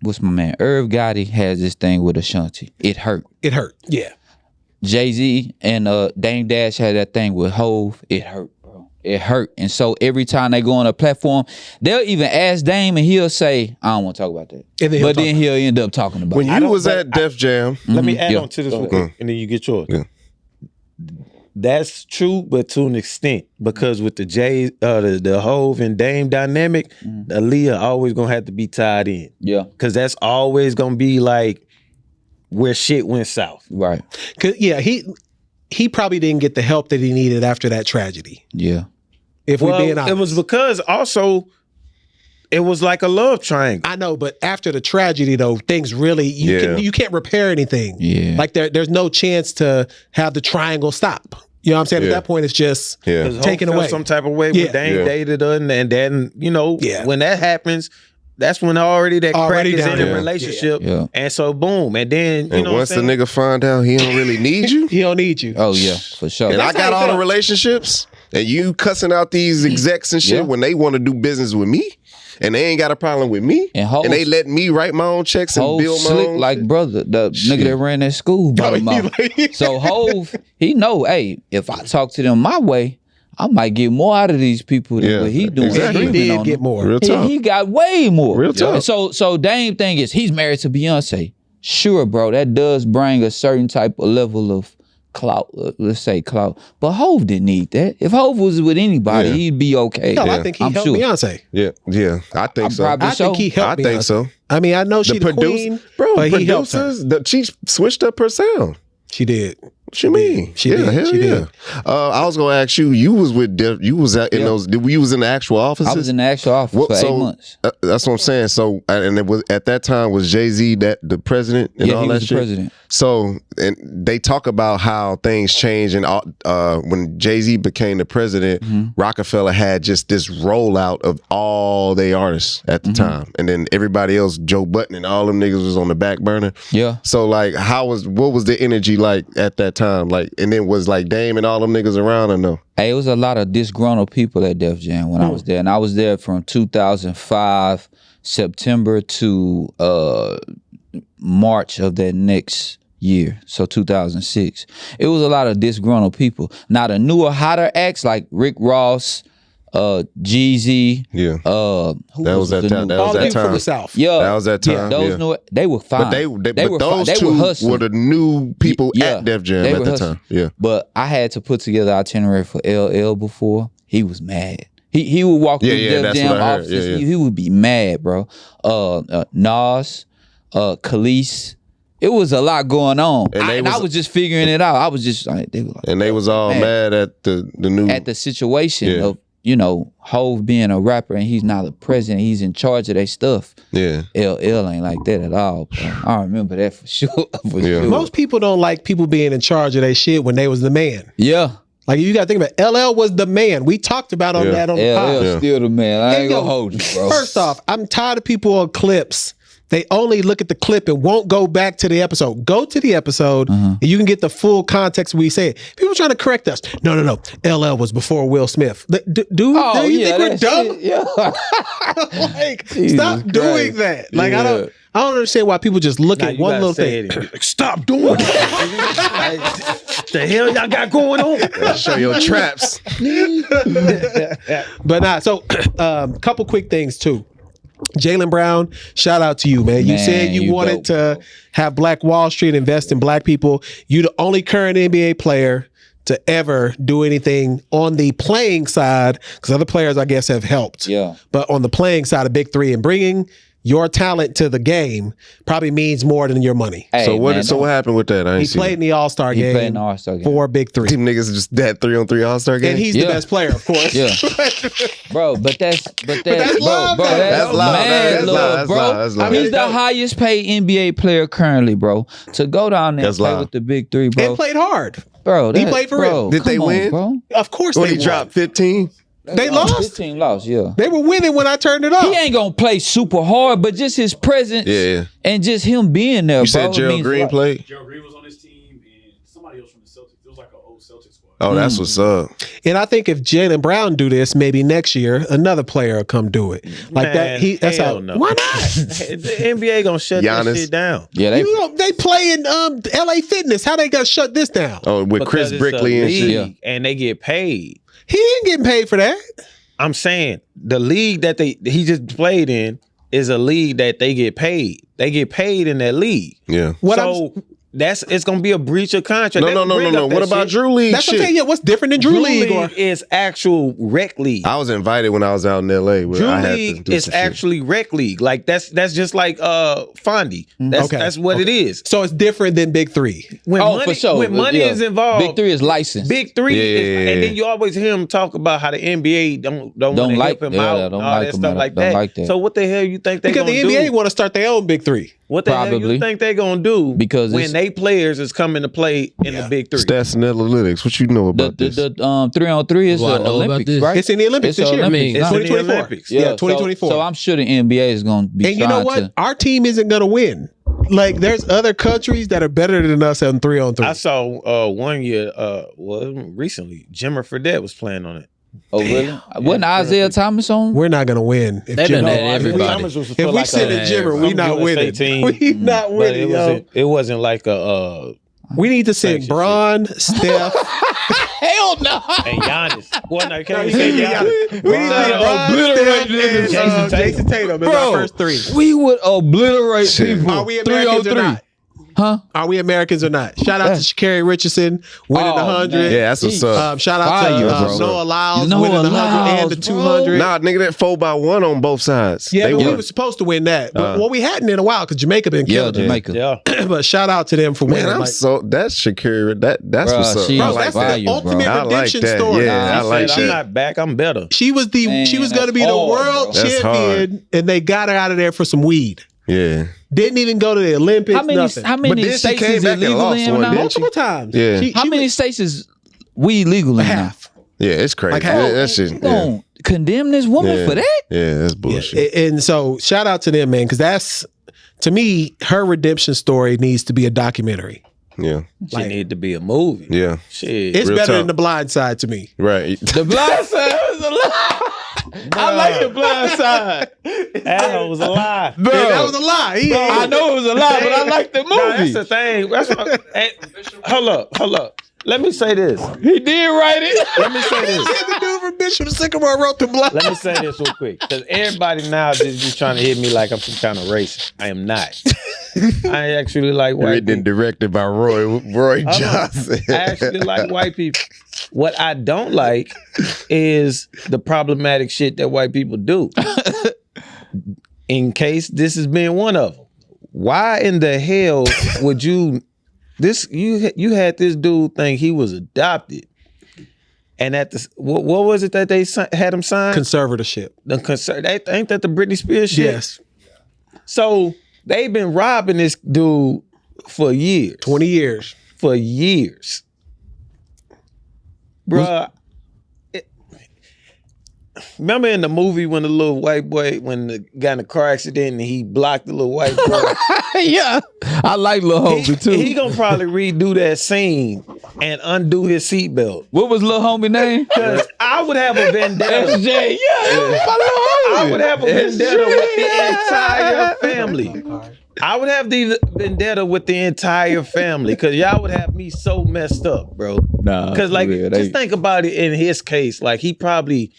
what's my man? Irv Gotti has this thing with Ashanti. It hurt. It hurt. Yeah. Jay-Z and Dame Dash had that thing with Hove. It hurt, bro. It hurt. And so every time they go on a platform, they'll even ask Dame and he'll say, I don't want to talk about that. And then he'll but then talk he'll end up talking about When it. you don't- was but at Def Jam, Let me add Yeah. on to this real quick, and then you get yours. Yeah. That's true, but to an extent, because with the Hove and Dame dynamic, Aaliyah always gonna have to be tied in, Yeah, because that's always gonna be like where shit went south. right. 'Cause, yeah, he probably didn't get the help that he needed after that tragedy. Yeah. If we're being honest. it was because also it was like a love triangle. I know, but after the tragedy though, things really you can't repair anything. Yeah. Like there's no chance to have the triangle stop. You know what I'm saying? At Yeah. that point it's just yeah. Because taken Hope felt away. some type of way Yeah. when Dame Yeah. dated her, and then Yeah. when that happens, that's when already that Already crack is down in the there. relationship. Yeah. And so boom. And then, you And know once what the I'm saying? nigga find out he don't really need you, He don't need you. Oh yeah, for sure. and I That's how got he all the felt. relationships, and you cussing out these execs and shit Yeah. when they want to do business with me, and they ain't got a problem with me, And Hov- they let me write my own checks and Hov build my slick own like shit. brother, the nigga that ran that school by the mouth. So Hov, he know, hey, if I talk to them my way, I might get more out of these people than Yeah, what he doing. exactly. He Screaming did on get them. more. Real talk. He got way more. Real talk. And so Dame thing is he's married to Beyonce. Sure, bro, that does bring a certain type of level of clout. Let's say clout. But Hov didn't need that. If Hov was with anybody, Yeah. he'd be okay. Hell, I think he I'm helped sure. Beyonce. Yeah, I think I'm so. probably I think he helped I think Beyonce. so. I mean, I know she the queen, but he helped her. She switched up her sound. She did. What you mean? She did. Hell She yeah. did. I was gonna ask you. You was with. You was in those. You was in the actual offices. I was in the actual office for 8 months. That's what I'm saying. So, and it was at that time was Jay-Z the president and all he that was the shit. president. So, and they talk about how things changed, and when Jay-Z became the president, Rockefeller had just this rollout of all they artists at the time, and then everybody else, Joe Budden and all them niggas was on the back burner. Yeah. So, like, what was the energy like at that time? Like, and then was like Dame and all them niggas around or no? Hey, it was a lot of disgruntled people at Def Jam when I was there. And I was there from 2005, September to March of that next year. So 2006. It was a lot of disgruntled people. Now the newer, hotter acts like Rick Ross, Jeezy. Yeah. Who That was that the time. new- That was All that people from time. the South. Yeah. That was that time. Those yeah. new, they were fine. But they were those fine. They two were hustling. were the new people Yeah, at Def Jam they at were the hustling. time. Yeah. But I had to put together itinerary for LL before. He was mad. He would walk through Yeah, Def that's Jam what I heard. offices. Yeah, yeah. He would be mad, bro. Nas, Khalees. It was a lot going on. And I was just figuring it out. I was just like, they were like, And they was all mad at the new at the situation Yeah. of, Hov being a rapper and he's not the president. He's in charge of their stuff. yeah. LL ain't like that at all, bro. I remember that for sure. For Yeah. sure. Most people don't like people being in charge of their shit when they was the man. Yeah. Like you got to think about it. LL was the man. We talked about Yeah. that on the pod. LL still the man. I Hey, ain't yo, gonna hold you, bro. First off, I'm tired of people on clips. They only look at the clip and won't go back to the episode. Go to the episode and you can get the full context we say it. People trying to correct us. No. LL was before Will Smith. Dude, do you think we're that dumb? shit, yeah. Like, Jesus stop doing Christ. that. Like, Yeah. I don't understand why people just look Now at you one gotta little say thing. it. Like, stop doing it. The hell y'all got going on? Show your traps. But nah, so couple quick things too. Jaylen Brown, shout out to you, man. You Man, said you wanted to have Black Wall Street invest in black people. You the only current NBA player to ever do anything on the playing side, because other players, I guess, have helped. Yeah. But on the playing side of Big Three and bringing your talent to the game probably means more than your money. Hey, So what man, what happened with that? I ain't He seen played in the All-Star He game played in the All-Star game. for Big Three. Team niggas just that 3-on-3 All-Star game. And he's the Yeah. best player, of course. Yeah. Bro, but that's that's love, bro, though. that's love, mad that's love, love, bro. that's love. He's That's the dope. highest paid NBA player currently, bro. To go down there That's and play love. with the Big Three, bro. And played hard. Bro, He that- played for bro, real. Did they come on, win? bro. Of course when they he won. dropped 15. They lost. 15 lost, yeah. They were winning when I turned it off. He ain't gonna play super hard, but just his presence Yeah. and just him being there, You bro. said it Gerald means a Green lot. played? Gerald Green was on his team and somebody else from the Celtics. It was like an old Celtics squad. Oh, that's what's up. And I think if Jaylen Brown do this, maybe next year another player will come do it. Like that. That's hell how. no. Why not? The NBA gonna shut that Giannis. shit down. Yeah, they They play in LA Fitness. How they gonna shut this down? Oh, with Because Chris it's a Brickley and shit. league, Yeah. and they get paid. He ain't getting paid for that. I'm saying the league that he just played in is a league that they get paid. They get paid in that league. Yeah. What so it's gonna be a breach of contract. No. They don't bring up that What about shit. Drew League That's what I'm shit? saying. Yeah, what's different than Drew League? Or is actual rec league. I was invited when I was out in LA. Where Drew I had to League do is some shit. actually rec league. Like that's just like Fondy. That's what it is. so it's different than Big Three. When Oh, money, for sure. when money Yeah. is involved, Big Three is licensed. Big Three, Yeah. and then you always hear him talk about how the NBA don't want to like- help him yeah, out, don't and all like that him stuff out, like don't that. like that. So what the hell you think they Because gonna the NBA do? want to start their own Big Three. What the hell Probably. you think they gonna do? Because when they players is coming to play in the Big Three. Stats and analytics. What you know about this? The 3-on-3 is What I the know about Olympics, this? right? It's in the Olympics It's this year. Olympics. I mean, It's in the 2024. Olympics. Yeah, so- 2024. So I'm sure the NBA is going to be And you know what? to. Our team isn't going to win. Like, there's other countries that are better than us on 3-on-3. I saw one year, recently, Jimmer Fredette was playing on it. Oh, really? Wasn't Isaiah Thomas on? We're not going to win. If They done Jimmy- had everybody. if we send a Jimmer, we not winning. team, We not but winning, yo. it wasn't like a We need to send Braun, Steph. Hell no. and Giannis. Well, no, can't say Giannis. We need to obliterate obliterate niggas. Jason Tatum is our first three. We would obliterate people. Are we Americans or not? Huh? Are we Americans or not? Shout out to Sha'Carri Richardson winning the 100. Yeah, that's what's up. Shout out Fire, to bro. Noah Lyles Noah winning the 100 and Lyles, the bro. 200. Nah, nigga, that 4x1 on both sides. Yeah, They but we won. were supposed to win that. But, well, we hadn't in a while because Jamaica been Yeah, killing it. Jamaica. Yeah. But shout out to them for winning. Man, I'm Like, so that's Shakira. That's Bruh, what's up. she I is like that's that. fire, the bro. ultimate I like redemption that. story. Yeah, I She like said, I'm that. not back. I'm better. She was Man, she was going to that's be the hard, world bro. That's champion, and they got her out of there for some weed. Yeah. Didn't even go to the Olympics. How many nothing. how But many then she states came is back and illegal lost in one, now? didn't Multiple times. Yeah. How many states is weed legal in now? half? Yeah, it's crazy. Like, Yeah, how- that shit. You Yeah. gonna condemn this woman Yeah. for that? Yeah, that's bullshit. And so shout out to them, man, because that's, to me, her redemption story needs to be a documentary. Yeah. She need to be a movie. Yeah. Shit. It's Real better talk. than The Blind Side to me. Right. The blind side was a lie. I like the blind side. That was a lie. Bro, Yeah, that was a lie. I know it was a lie, but I like the Nah, that's movie. the thing. That's what, hey, hold up. Let me say this. He did write it. Let me say this. The dude from Bishop Sycamore wrote The Blind. Let me say this real quick, because everybody now just trying to hit me like I'm some kind of racist. I am not. I actually like white Written and people. directed by Roy Johnson. I actually like white people. What I don't like is the problematic shit that white people do. In case this has been one of them. Why in the hell would you had this dude think he was adopted, and at the what was it that they had him sign? Conservatorship. Ain't that the Britney Spears shit? Yes. So they've been robbing this dude for years. 20 years. For years. Bruh. Remember in the movie when the little white boy, when the got in a car accident and he blocked the little white boy? Yeah, I like Lil Homie too. He gonna probably redo that scene and undo his seatbelt. What was Lil Homie name? Because I would have a vendetta. SJ. Yeah, it was my Lil Homie. I would have a vendetta with the entire family. I would have the vendetta with the entire family because y'all would have me so messed up, bro. Nah, Because like, yeah, just think about it in his case. Like he probably,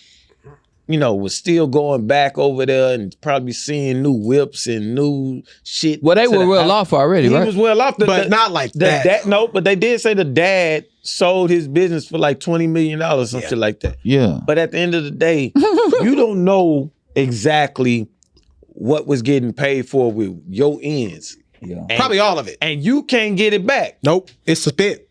was still going back over there and probably seeing new whips and new shit. Well, they to were the well house. off already, He right? was well off, But not like that. No, but they did say the dad sold his business for like $20 million or some shit like that. Yeah. But at the end of the day, you don't know exactly what was getting paid for with your ends. Yeah. And- Probably all of it. And you can't get it back. Nope. It's spent.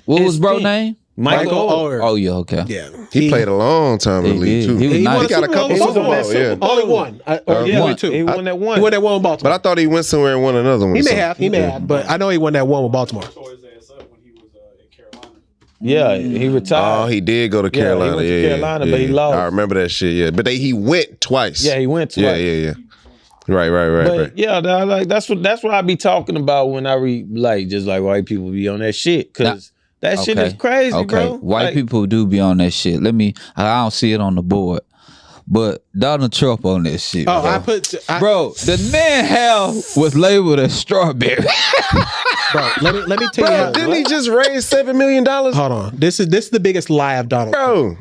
What was It's bro big. name? Michael Oher. Oh yeah, okay. Yeah. He played a long time in the He league did. too. He was nice. won a got a Super couple Bowl. Super He was on Bowls, that yeah. Super Bowl. Only one. Or Yeah, only two. he won that one. He won that one with Baltimore. But I thought he went somewhere and won another one. He or may something. have. He may have. But I know he won that one with Baltimore. Tore his ass up when he was in Carolina. Yeah, he retired. Oh, he did go to Yeah, he Carolina. went to yeah, Carolina, yeah, but he yeah. lost. I remember that shit. Yeah, but he went twice. Yeah, he went twice. Yeah. Right. But yeah, that's what I be talking about when I read just like white people be on that shit because that shit is crazy, Okay, bro. white Like, people do be on that shit. I don't see it on the board, but Donald Trump on that shit. Oh, bro. Bro, the man hair was labeled as strawberry. Bro, let me tell you how. Didn't he just raise $7 million? Hold on. This is the biggest lie of Donald Trump.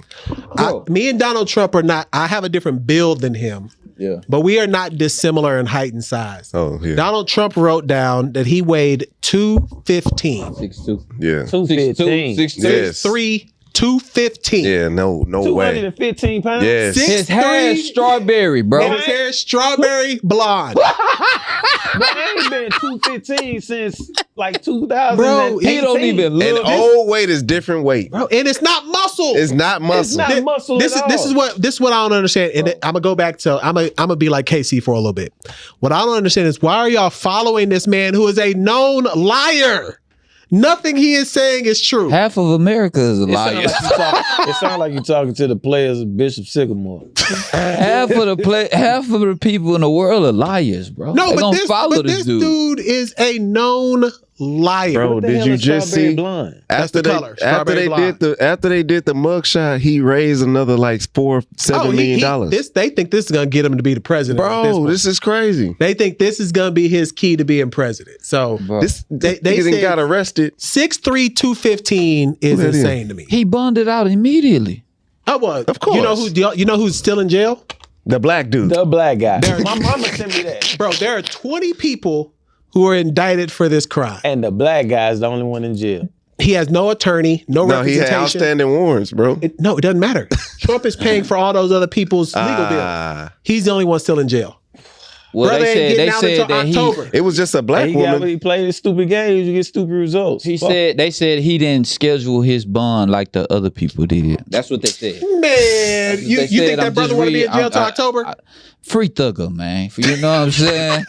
Bro, Me and Donald Trump are not. I have a different build than him. Yeah. But we are not dissimilar in height and size. Oh, yeah. Donald Trump wrote down that he weighed 215. 6'2". yeah. 215. 6'2". Yes. 3 215. Yeah, no way. 215 pounds. Yes. His hair is strawberry, bro. And his hair is strawberry blonde. But I ain't been 215 since like 2000. Bro, He don't even And look. old weight is different weight. Bro, and it's not muscle. It's not muscle. It's not muscle This at is all. this is what I don't understand. And I'm gonna go back to I'm gonna be like KC for a little bit. What I don't understand is why are y'all following this man who is a known liar? Nothing he is saying is true. Half of America is a liar. It sounds like you're talking to the players of Bishop Sycamore. half of the people in the world are liars, bro. No, They but gonna this, follow but this dude is a known liar. Bro, What the did hell you is just strawberry see blonde? That's the color. Strawberry blonde. after they did the mugshot, he raised another like $7 million. They think this is gonna get him to be the president. at this Bro, point. this is crazy. They think this is gonna be his key to being president. So Bro. This they nigga said got arrested. 6'3", 215 is Who that is? insane to me. He bonded out immediately. I was. Of course. You know who's still in jail? The black dude. The black guy. There- My mama sent me that. Bro, there are 20 people who are indicted for this crime. And the black guy is the only one in jail. He has no attorney, no No, he had representation. outstanding warrants, bro. It doesn't matter. Trump is paying for all those other people's legal bills. Ah. He's the only one still in jail. Well, Brother ain't they getting out said until that October. It was just a black He got woman. when he played his stupid games, you get stupid results. they Fuck. said he didn't schedule his bond like the other people did. That's what they said. Man, you They think said, that I'm brother just want to be in reading- jail till October? Free thugger, man. You know what I'm saying?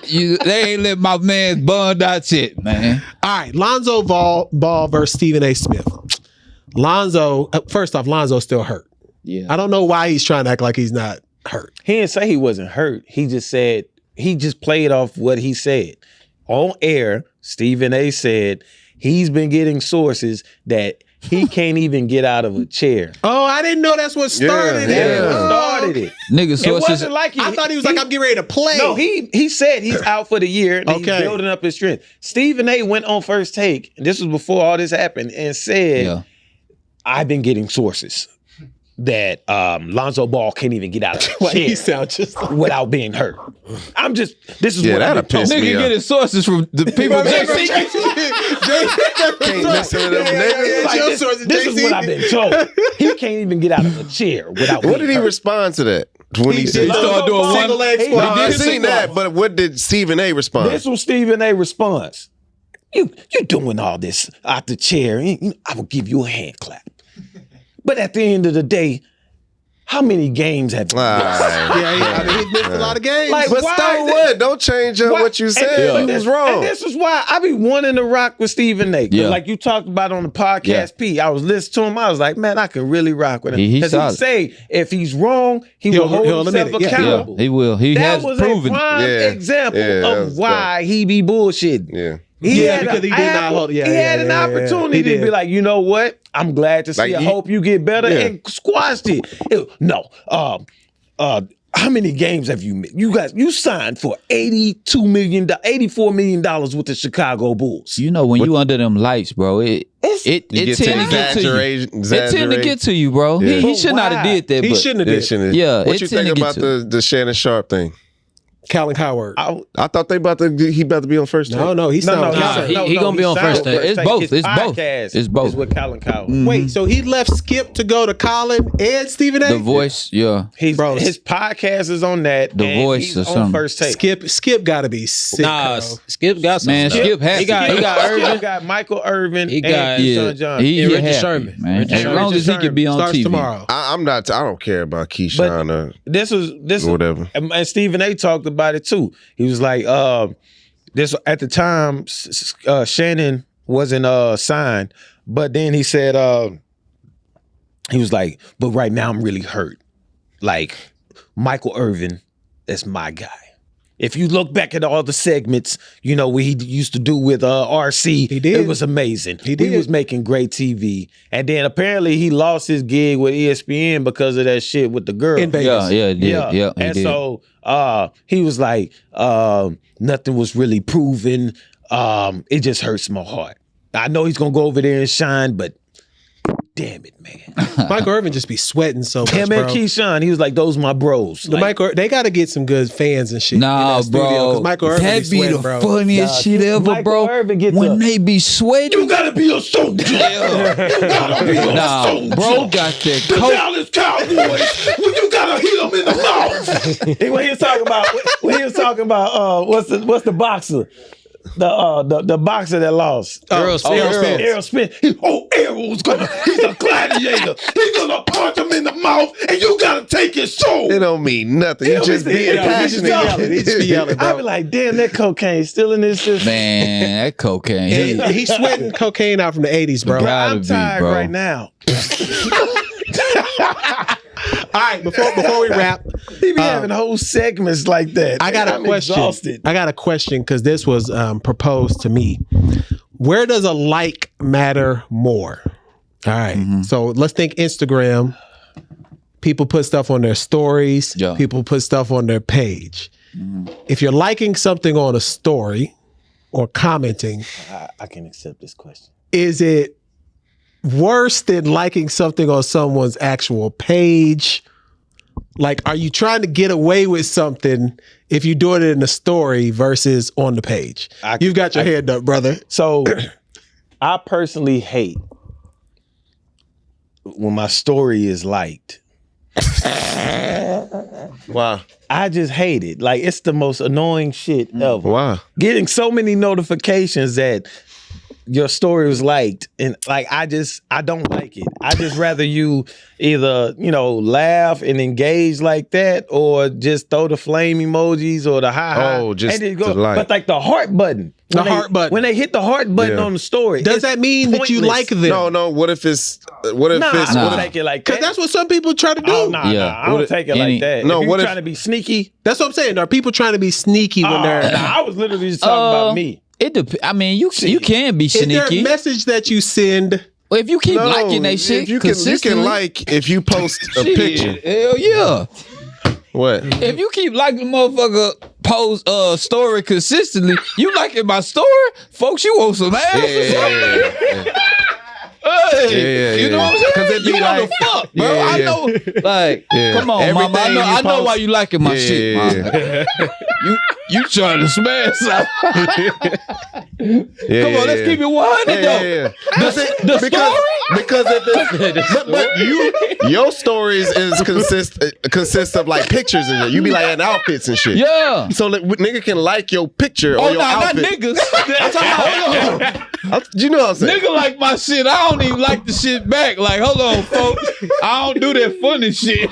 They ain't let my man bond out yet, man. All right, Lonzo Ball versus Stephen A. Smith. Lonzo, first off, Lonzo's still hurt. Yeah. I don't know why he's trying to act like he's not hurt. He didn't say he wasn't hurt. He just said, he just played off what he said. On air, Stephen A. said he's been getting sources that he can't even get out of a chair. Oh, I didn't know that's what started it. That's Yeah. what started it. Nigga It sources. wasn't like he, I thought he was like, I'm getting ready to play. No, he said he's out for the year. And He's Okay. building up his strength. Stephen A. went on First Take, and this was before all this happened, and said, Yeah. I've been getting sources that Lonzo Ball can't even get out of the Why he chair sound just like without being hurt. This is Yeah, what that'd I've been piss told. me Nigga off. getting sources from the people. Can't listen to them niggas. Like, this is what I've been told. He can't even get out of a chair without What being did he hurt. respond to that? When he said, started doing one- single leg He- No, squat. I did seen that, but what did Stephen A. respond? This was Stephen A. response. You doing all this out the chair. I will give you a hand clap. But at the end of the day, how many games have you missed? Yeah, he missed a lot of games. Like, But why so is what? Don't change up Why- what you and said. this- You was wrong. And this is why I be wanting to rock with Stephen A. 'Cause Yeah. like you talked about on the podcast, Yeah. P. I was listening to him. I was like, man, I can really rock with him. He's Because he solid. say if he's wrong, He'll will hold admit himself it. Yeah. accountable. Yeah, he will. He That has was proven. a prime Yeah. example Yeah, that of was why he be bullshitting. Yeah. Yeah, because he did not apple- hold- yeah, he yeah, had an yeah, yeah. opportunity He to did. be like, you know what? I'm glad to see. Like, I he- hope you get better, Yeah. and squashed it. No, how many games have you missed? You signed for $84 million with the Chicago Bulls. You know when you under them lights, bro. It You tend get to get to you. It tend to get to you, bro. Yeah. He But should not have why? did that. He but shouldn't have did. Yeah, What it you tend think to about get to. the Shannon Sharp thing? Calvin Howard. I thought he about to be on First Take. No, he's not. he gonna be on First Take. It's both. It's both. It's both. Is with Colin Coward. Wait, so he left Skip to go to Colin and Stephen A? The Voice, yeah. Bro, his podcast is on that. The and Voice he's or on something. First Take. Skip got to be sick. Nah, bro. Skip got some Man, stuff. Skip has He got to. Irvin. He got Michael Irvin. He and got- Keyshawn Johnson. He And Richard happy, Sherman. man. Richard As Sherman. long as he can be on Starts TV. tomorrow. I'm not. I don't care about Keyshawn or This or whatever. and Stephen A. talked about it too. He was like, this at the time, Shannon wasn't signed, but then he said, he was like, but right now I'm really hurt. Like Michael Irvin, that's my guy. If you look back at all the segments, you know, what he used to do with RC, He did. It was amazing. He did. He was making great TV. And then apparently he lost his gig with ESPN because of that shit with the girl. In Vegas. Yeah, he did. Yeah, he and did. so he was like, nothing was really proven. It just hurts my heart. I know he's gonna go over there and shine, but damn it, man. Michael Irvin just be sweating so much, Him and bro. Keyshawn, he was like, those my bros. The Michael, they got to get some good fans and shit. Nah, in that studio, bro. 'cause Michael Irvin That be be sweating, the bro. funniest shit ever, Michael bro. Irvin get When the- they be sweating. You gotta be a soldier. You gotta be a Nah, soldier. bro got that The coat. Dallas Cowboys. When you gotta hit them in the mouth. When he was talking about what's the boxer? The boxer that lost. Errol Spence. Errol Spence. Errol's he's a gladiator. He's gonna punch him in the mouth, and you gotta take his soul. It don't mean nothing. You just being passionate. He just be yelling, I bro. be like, damn, that cocaine still in this system. Man, that cocaine. And he's sweating cocaine out from the 80s, bro. Gotta I'm be, tired bro. right now. All right, before we wrap, He be having whole segments like that. I got a I'm question. Exhausted. I got a question because this was proposed to me. Where does a like matter more? All right. So let's think Instagram. People put stuff on their stories. Yeah. People put stuff on their page. If you're liking something on a story or commenting, I can accept this question. is it worse than liking something on someone's actual page? Like, are you trying to get away with something if you're doing it in a story versus on the page? You've got your hand up, brother. So I personally hate when my story is liked. Wow. I just hate it. Like, it's the most annoying shit ever. Wow. Getting so many notifications that your story was liked, and like I don't like it. I just rather you either, laugh and engage like that, or just throw the flame emojis or the hi. Oh, just and then go. to like. But like the heart button. Heart button. When they hit the heart button Yeah. on the story. Does it's that mean that you pointless. like them? No. What if it's? Nah, I don't take it like that. Because that's what some people try to do. Oh, nah, Yeah. I don't take it like that. No, if you what if- trying to be sneaky? That's what I'm saying. Are people trying to be sneaky when they're... I was literally just talking about me. It depends. I mean, you can be Is there a sneaky. message that you send? Well, if you keep No, liking that shit if you can consistently, like if you post a shit, picture. hell yeah. What? If you keep liking motherfucker post story consistently, you liking my story, folks. You want some ass or something? Hey, you know what I'm saying? 'Cause it be You want like- to fuck, bro. Yeah, I yeah. know. Like, Yeah. come on, mama. Everything you I know post- why you liking my shit, mama. You trying to smash something? Yeah, Come on, let's keep it 100 though. The story? Because if it's, but your stories consists of like pictures and you be like in outfits and shit. Yeah. So that nigga can like your picture or Oh, your nah, not outfit. niggas. Hold on. You know what I'm saying? Nigga like my shit. I don't even like the shit back. Like, hold on, folks. I don't do that funny shit.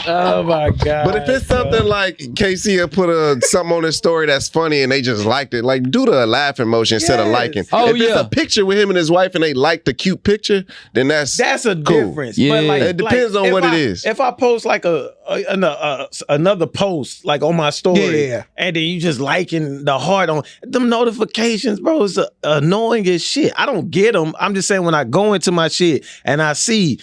Oh my god! But if it's something like KC will put something on his story that's funny and they just liked it, like do the laugh emotion instead of liking. Oh, if it's yeah. a picture with him and his wife and they like the cute picture, then that's a cool. difference. Yeah. But like, It depends on if what it is. If I post like another post like on my story, Yeah. and then you just liking the heart on them notifications, bro, it's annoying as shit. I don't get them. I'm just saying when I go into my shit and I see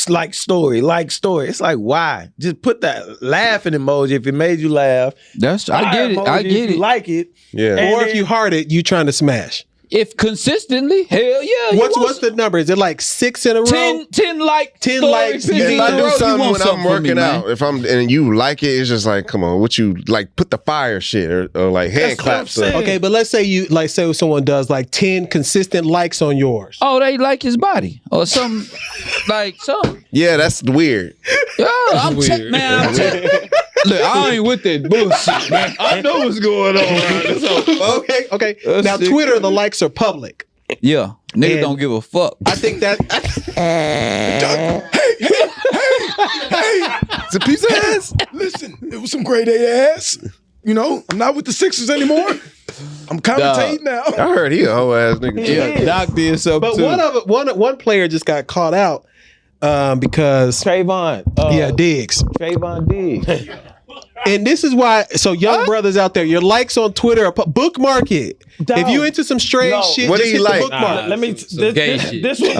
like story, it's like why? Just put that laughing emoji if it made you laugh. I get it. I Emoji get if you it. like it. Yeah. And Or if then- you heart it, you trying to smash. If consistently, hell yeah. you want What's the number? Is it like 6 in a row? 10 like 10 story likes, pictures yeah, If in I a do row, you something want when I'm something from me, working man. out, if I'm and you like it, it's just like, come on, what you like? Put the fire shit or like hand That's what I'm claps. saying. Okay, but let's say say someone does like 10 consistent likes on yours. Oh, they like his body or something like something. Yeah, that's weird. Yeah, I'm man. Look, I ain't with that bullshit, man. I know what's going on around this. Okay. That's Now sick. Twitter, the likes are public. Yeah, nigga And- don't give a fuck. I think that It's a piece of ass. Listen, it was some grade A ass. You know, I'm not with the Sixers anymore. I'm commentating now. I heard he a whole ass nigga. Yeah, Doc did something but too. one player just got caught out because Trayvon, Diggs. Trayvon Diggs. And this is why, so young brothers out there, your likes on Twitter, bookmark it. Dog. If you into some strange No. shit, What just do hit you the like? bookmark. Let me. Some gay shit. This was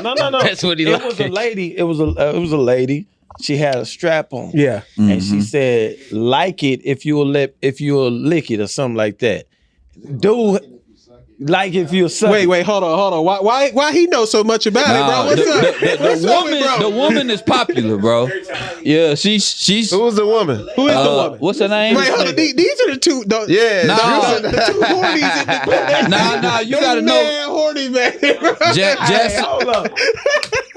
no. That's what he It like. was a lady. It was a lady. She had a strap on. Yeah. And she said, "Like it if you'll lick it or something like that." Dude, Like if you suck. Wait, hold on. Why he know so much about it, bro? What's up? What's up with bro? The woman is popular, bro. Yeah, she's. Who's the woman? Who is the woman? What's her name? Wait, hold on. These are the two. The two hornies in the Nah, you gotta know. Man, horny man. Jess, Hold up.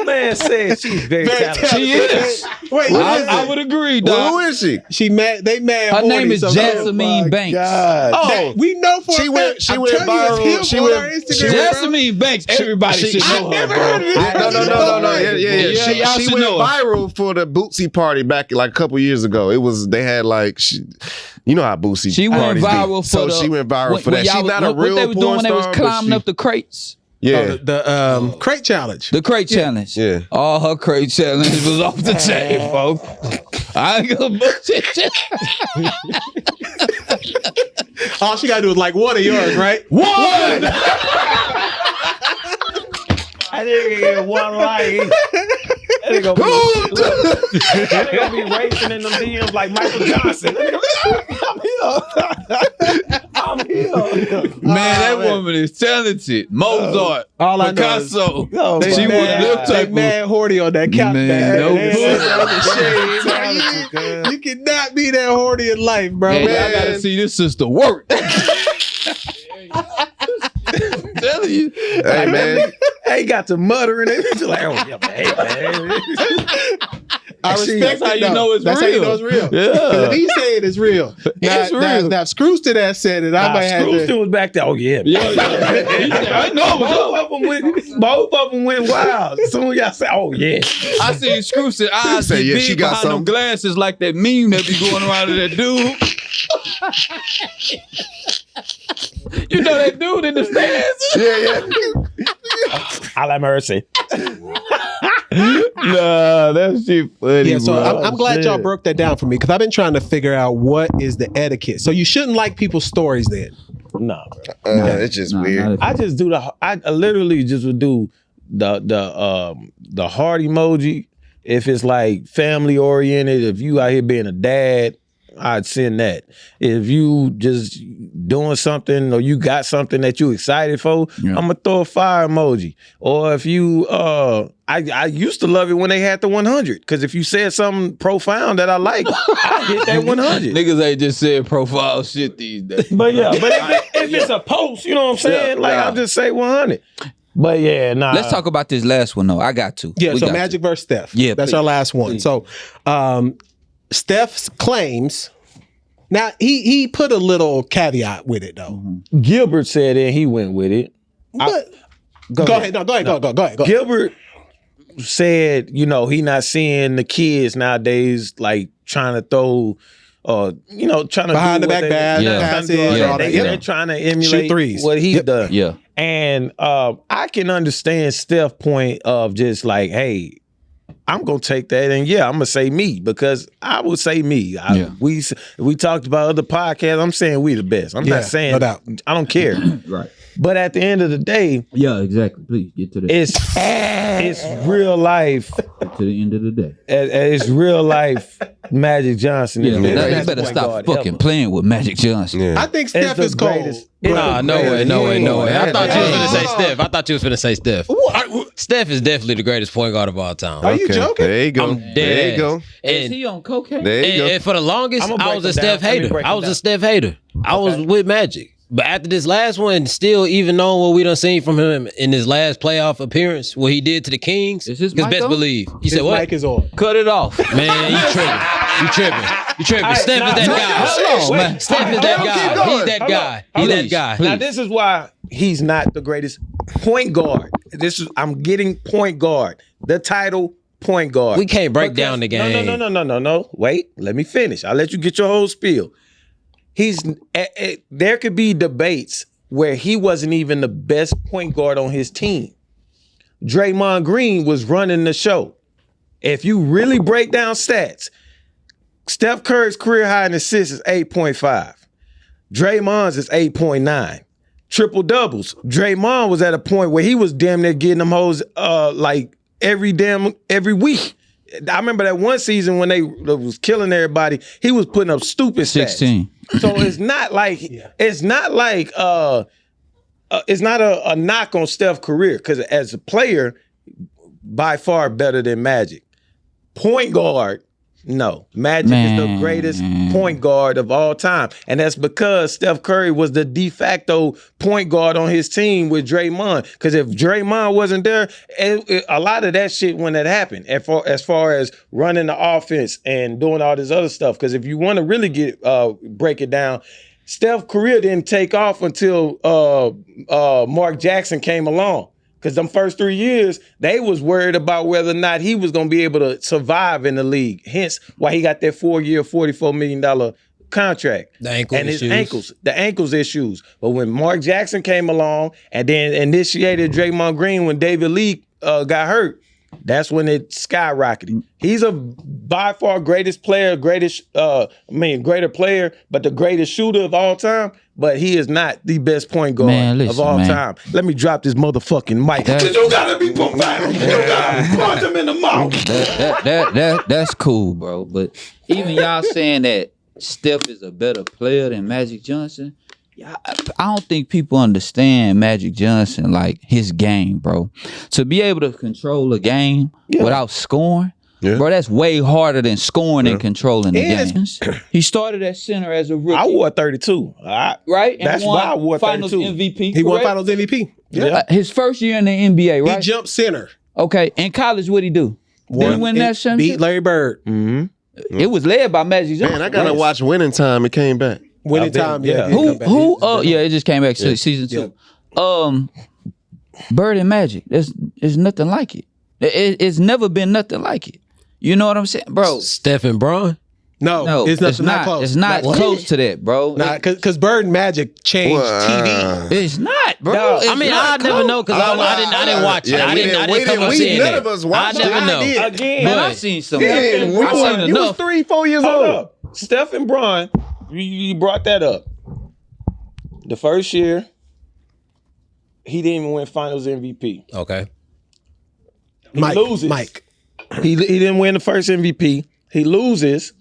Man said she's very talented. she is. Wait, I would agree, dog. Well, who is she? They mad. Her horny, name is so- Jasmine Banks. Oh, We know for She a went- fact. she I'm went telling you, it's viral. him She on went- our Instagram, she- bro. Jasmine Banks. Everybody should know her, bro. heard of this. No. Yeah. y'all She should went know her. viral for the Bootsy party back like a couple years ago. They had like, you know how Bootsy She went parties be. viral for So she went viral for that. She's not a real What they was doing porn when they was star, but climbing she- up the crates. Yeah. The crate challenge. The crate challenge. Yeah. All her crate challenges was off the chain, folks. I ain't gonna bullshit. All she gotta do is like one of yours, right? One! I didn't get one like. That nigga be racing in them DMs like Michael Johnson. I'm here. Man, that woman is talented. Mozart. All I know is- Picasso. They She mad- was them they type of. mad horny on that couch. Man, no You cannot be that horny in life, bro. Man, Man. I gotta see this sister work. I'm telling you. Hey, man. They got to muttering it. It's like, oh, yeah, man. I respect That's how it, you though. know it's That's how you real. know it's real. Yeah. 'Cause if he say it, it's real. It's real. Now, if Screwston that said it, I might have to. Screwston was back there. Oh, yeah. I know. Both of them went wild. Soon y'all say, oh, yeah. I seen Screwston eyes Say, get yeah, big she got behind them something. glasses like that meme that be going around to that dude. You know that dude in the stands? Yeah. I like mercy. Nah, that shit funny. Yeah, so bro. I'm glad y'all broke that down for me because I've been trying to figure out what is the etiquette. So you shouldn't like people's stories then. No. It's just weird. I just do I literally just would do the heart emoji if it's like family oriented. If you out here being a dad, I'd send that. If you just doing something or you got something that you excited for, I'm gonna throw a fire emoji. Or if you I used to love it when they had the 100 because if you said something profound that I like, I hit that 100. Niggas ain't just saying profile shit these days. But yeah, but if it's a post, you know what I'm saying? I'll just say 100. But yeah, nah. Let's talk about this last one though. I got to. Yeah, We so got Magic versus Steph. Yeah, that's please. our last one. So Steph's claims. Now he put a little caveat with it though. Gilbert said it, he went with it. But go ahead. Go ahead. Gilbert said, you know, he not seeing the kids nowadays like trying to throw trying to Behind do the what back bad, passes, all that. they're trying to emulate Shoot threes. what he's done. Yeah. And I can understand Steph's point of just like, hey, I'm gonna take that, and I'm gonna say me because I would say me. We talked about other podcasts. I'm saying we the best. I'm not saying no doubt. I don't care. Right. But at the end of the day, Yeah, exactly. Please get to the it's real life. to the end of the day. It's real life. Magic Johnson. is the You greatest better point stop guard fucking ever. playing with Magic Johnson. Yeah. I think Steph the is cold. greatest. Nah, no way. I thought you was gonna say Hold on. Steph. I thought you was gonna say Steph. Steph is definitely the greatest point guard of all time. Are you joking? There you go. I'm dead There you ass. go. Is And, he on cocaine? There you go. and for the longest, I'ma I break was a them down. Steph Let me hater. break I them was down. a Steph hater. I was with Magic. But after this last one, still even knowing what we done seen from him in his last playoff appearance, what he did to the Kings, Is his because mic best on? believe. You His said what? mic is on. Cut it off. Man, you tripping. Steph is that guy. Hold on, man. Steph is that guy. He's that guy. He's that guy. Now this is why he's not the greatest point guard. I'm getting point guard. The title point guard. We can't break down the game. No. Wait, let me finish. I'll let you get your whole spiel. There could be debates where he wasn't even the best point guard on his team. Draymond Green was running the show. If you really break down stats, Steph Curry's career high in assists is 8.5. Draymond's is 8.9. Triple doubles. Draymond was at a point where he was damn near getting them hoes like every week. I remember that one season when they was killing everybody. He was putting up stupid stats. 16. So it's not like a knock on Steph's career because as a player, by far better than Magic. Point guard, no. Magic is the greatest point guard of all time. And that's because Steph Curry was the de facto point guard on his team with Draymond. Because if Draymond wasn't there, a lot of that shit wouldn't have happened as far as running the offense and doing all this other stuff. Because if you want to really break it down, Steph's career didn't take off until Mark Jackson came along. Because them first 3 years, they was worried about whether or not he was going to be able to survive in the league. Hence, why he got that 4-year, $44 million contract. The ankles issues. But when Mark Jackson came along and then initiated Draymond Green when David Lee got hurt, that's when it skyrocketed. He's a by far greatest player, greater player, but the greatest shooter of all time. But he is not the best point guard of all time. Let me drop this motherfucking mic. You gotta be profound. You gotta punch him in the mouth. That's cool, bro. But even y'all saying that Steph is a better player than Magic Johnson, I don't think people understand Magic Johnson, like his game, bro. To be able to control a game without scoring, bro, that's way harder than scoring and controlling the game. He started at center as a rookie. I wore 32. Right? And that's why I wore 32. Finals MVP. He won Finals MVP. Yeah. His first year in the NBA, right? He jumped center. Okay. In college, what'd he do? Did he win that championship? Beat Larry Bird. Mm-hmm. It was led by Magic Johnson. Man, I gotta watch Winning Time. It came back. Winning Time, it just came back to season 2. Bird and Magic, there's nothing like it. It's never been nothing like it. You know what I'm saying, bro? Steph and Bron? No, it's not close. It's not close to that, bro. Nah, because Bird and Magic changed TV. It's not, bro. No, I mean, I never know because I didn't watch it. I didn't come up seeing none that. of us watched I never know. Again, Man, I've seen some. You enough. was 3-4 years old. Steph and Bron, you brought that up. The first year, he didn't even win Finals MVP. Okay. He loses. Mike. He didn't win the first MVP. He loses,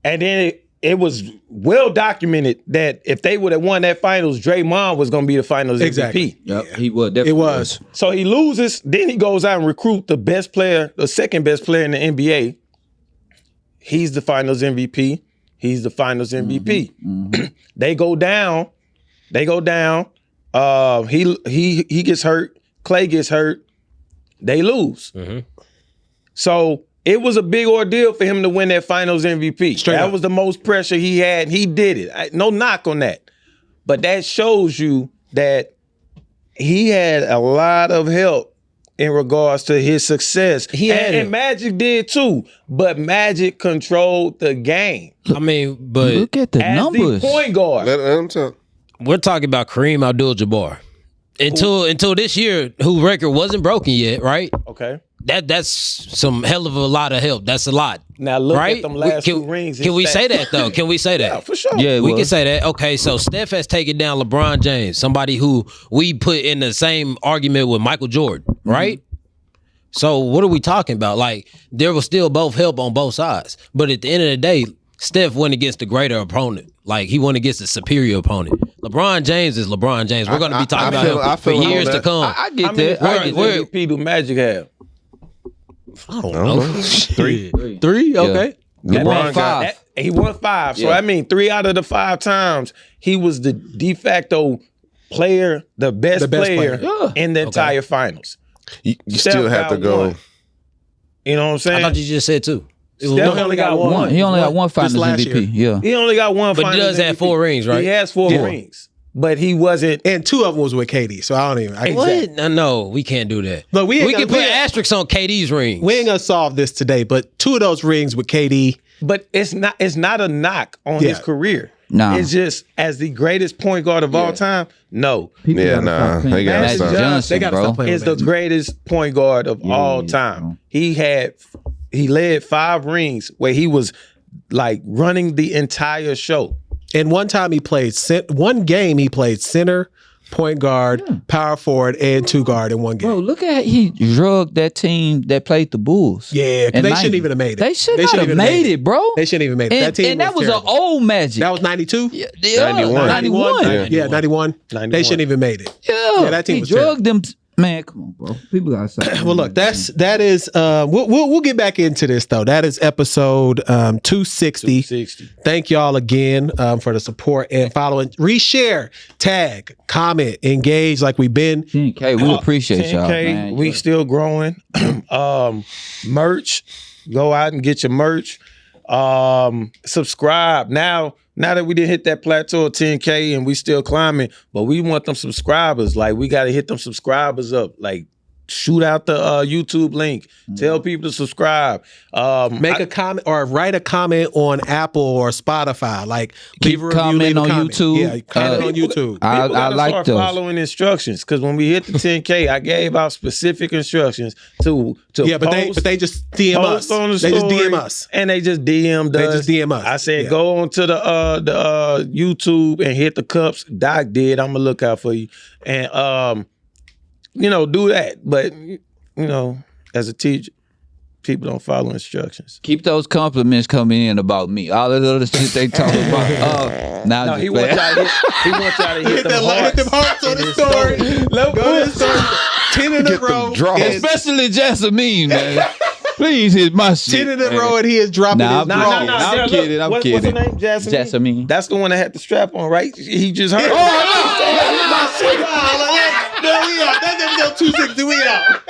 and then it was well documented that if they would have won that Finals, Draymond was going to be the Finals MVP. Yep, he was. Definitely It was. So he loses. Then he goes out and recruit the best player, the second best player in the NBA. He's the Finals MVP. He's the Finals MVP. Mm-hmm. They go down. He gets hurt. Clay gets hurt. They lose. Mm-hmm. So it was a big ordeal for him to win that Finals MVP. That was the most pressure he had. He did it. No knock on that. But that shows you that he had a lot of help in regards to his success. And Magic did too. But Magic controlled the game. I mean, but look at the numbers. The point guard. Let him talk. We're talking about Kareem Abdul-Jabbar. Until this year, whose record wasn't broken yet, right? Okay. That's some hell of a lot of help. That's a lot. Now look at them last 2 rings. Can we say that though? Can we say that? Yeah, for sure. Yeah, we can say that. Okay, so Steph has taken down LeBron James, somebody who we put in the same argument with Michael Jordan, right? So what are we talking about? Like, there was still both help on both sides. But at the end of the day, Steph went against the greater opponent. Like, he went against the superior opponent. LeBron James is LeBron James. We're going to be talking about him for years to come. I get that. Where MVP do Magic have? I don't know. 3. 3? Okay. LeBron 5. He won 5. So I mean, 3 out of the 5 times, he was the de facto player, the best player in the entire finals. You still have to go. 1. You know what I'm saying? I thought you just said 2. Steph only got 1. He only got 1 Finals MVP. Yeah. He only got 1 But Finals he does have MVP. 4 rings, right? He has 4 rings. But he wasn't. And 2 of them was with KD, so I don't even. What? No, we can't do that. Look, we can put asterisks on KD's rings. We ain't gonna solve this today, but 2 of those rings with KD. But it's not a knock on his career. Nah. It's just as the greatest point guard of all time. No. They gotta Magic stop. Johnson, They gotta stop playing is with the greatest point guard of all time. Bro. He led 5 rings where he was like running the entire show. And one time he played one game he played center, point guard, power forward, and 2 guard in one game. Bro, look at he drugged that team that played the Bulls. Yeah, 'cause they shouldn't even have made it. They should not have made it, bro. They shouldn't even made it. And That team that was an terrible. old Magic. That was 92? Yeah, 91. 91. Yeah, 91. They shouldn't even made it. Yeah, that team he was drugged them. Man, come on, bro. People gotta stop. Well, look, that is we'll get back into this though. That is episode 260. 260. Thank y'all again for the support and following. Reshare, tag, comment, engage like we've been. 10K, we appreciate y'all. 10K, Man. we still growing. Merch, go out and get your merch. Subscribe now that we didn't hit that plateau of 10K and we still climbing, but we want them subscribers. Like, we got to hit them subscribers up. Like, shoot out the YouTube link. Tell people to subscribe. Make a comment or write a comment on Apple or Spotify. Like, Keep leave a review, comment leave a on comment. YouTube. Yeah, comment on YouTube. I People gotta like start those. following instructions, because when we hit the 10K, I gave out specific instructions to Yeah, but post, they just DM us. post on the They just story, DM us. and they just DM'd They us. just DM us. I said, Yeah. go on to the YouTube and hit the cups. Doc did. I'm gonna look out for you, and do that. But as a teacher, people don't follow instructions. Keep those compliments coming in about me. All that other shit they talk about. Now No, he wants y'all to hit them hearts on in the his story. story. Go to the story. 10 in a row. Especially Jasmine, man. Please hit my shit. 10 in a man. row and he is dropping Nah, his I'm draws. kidding. I'm Look, kidding. I'm what's her kidding. name? Jasmine. Jasmine. That's the one that had the strap on, right? He just heard. Oh, no. That's episode 260. We out.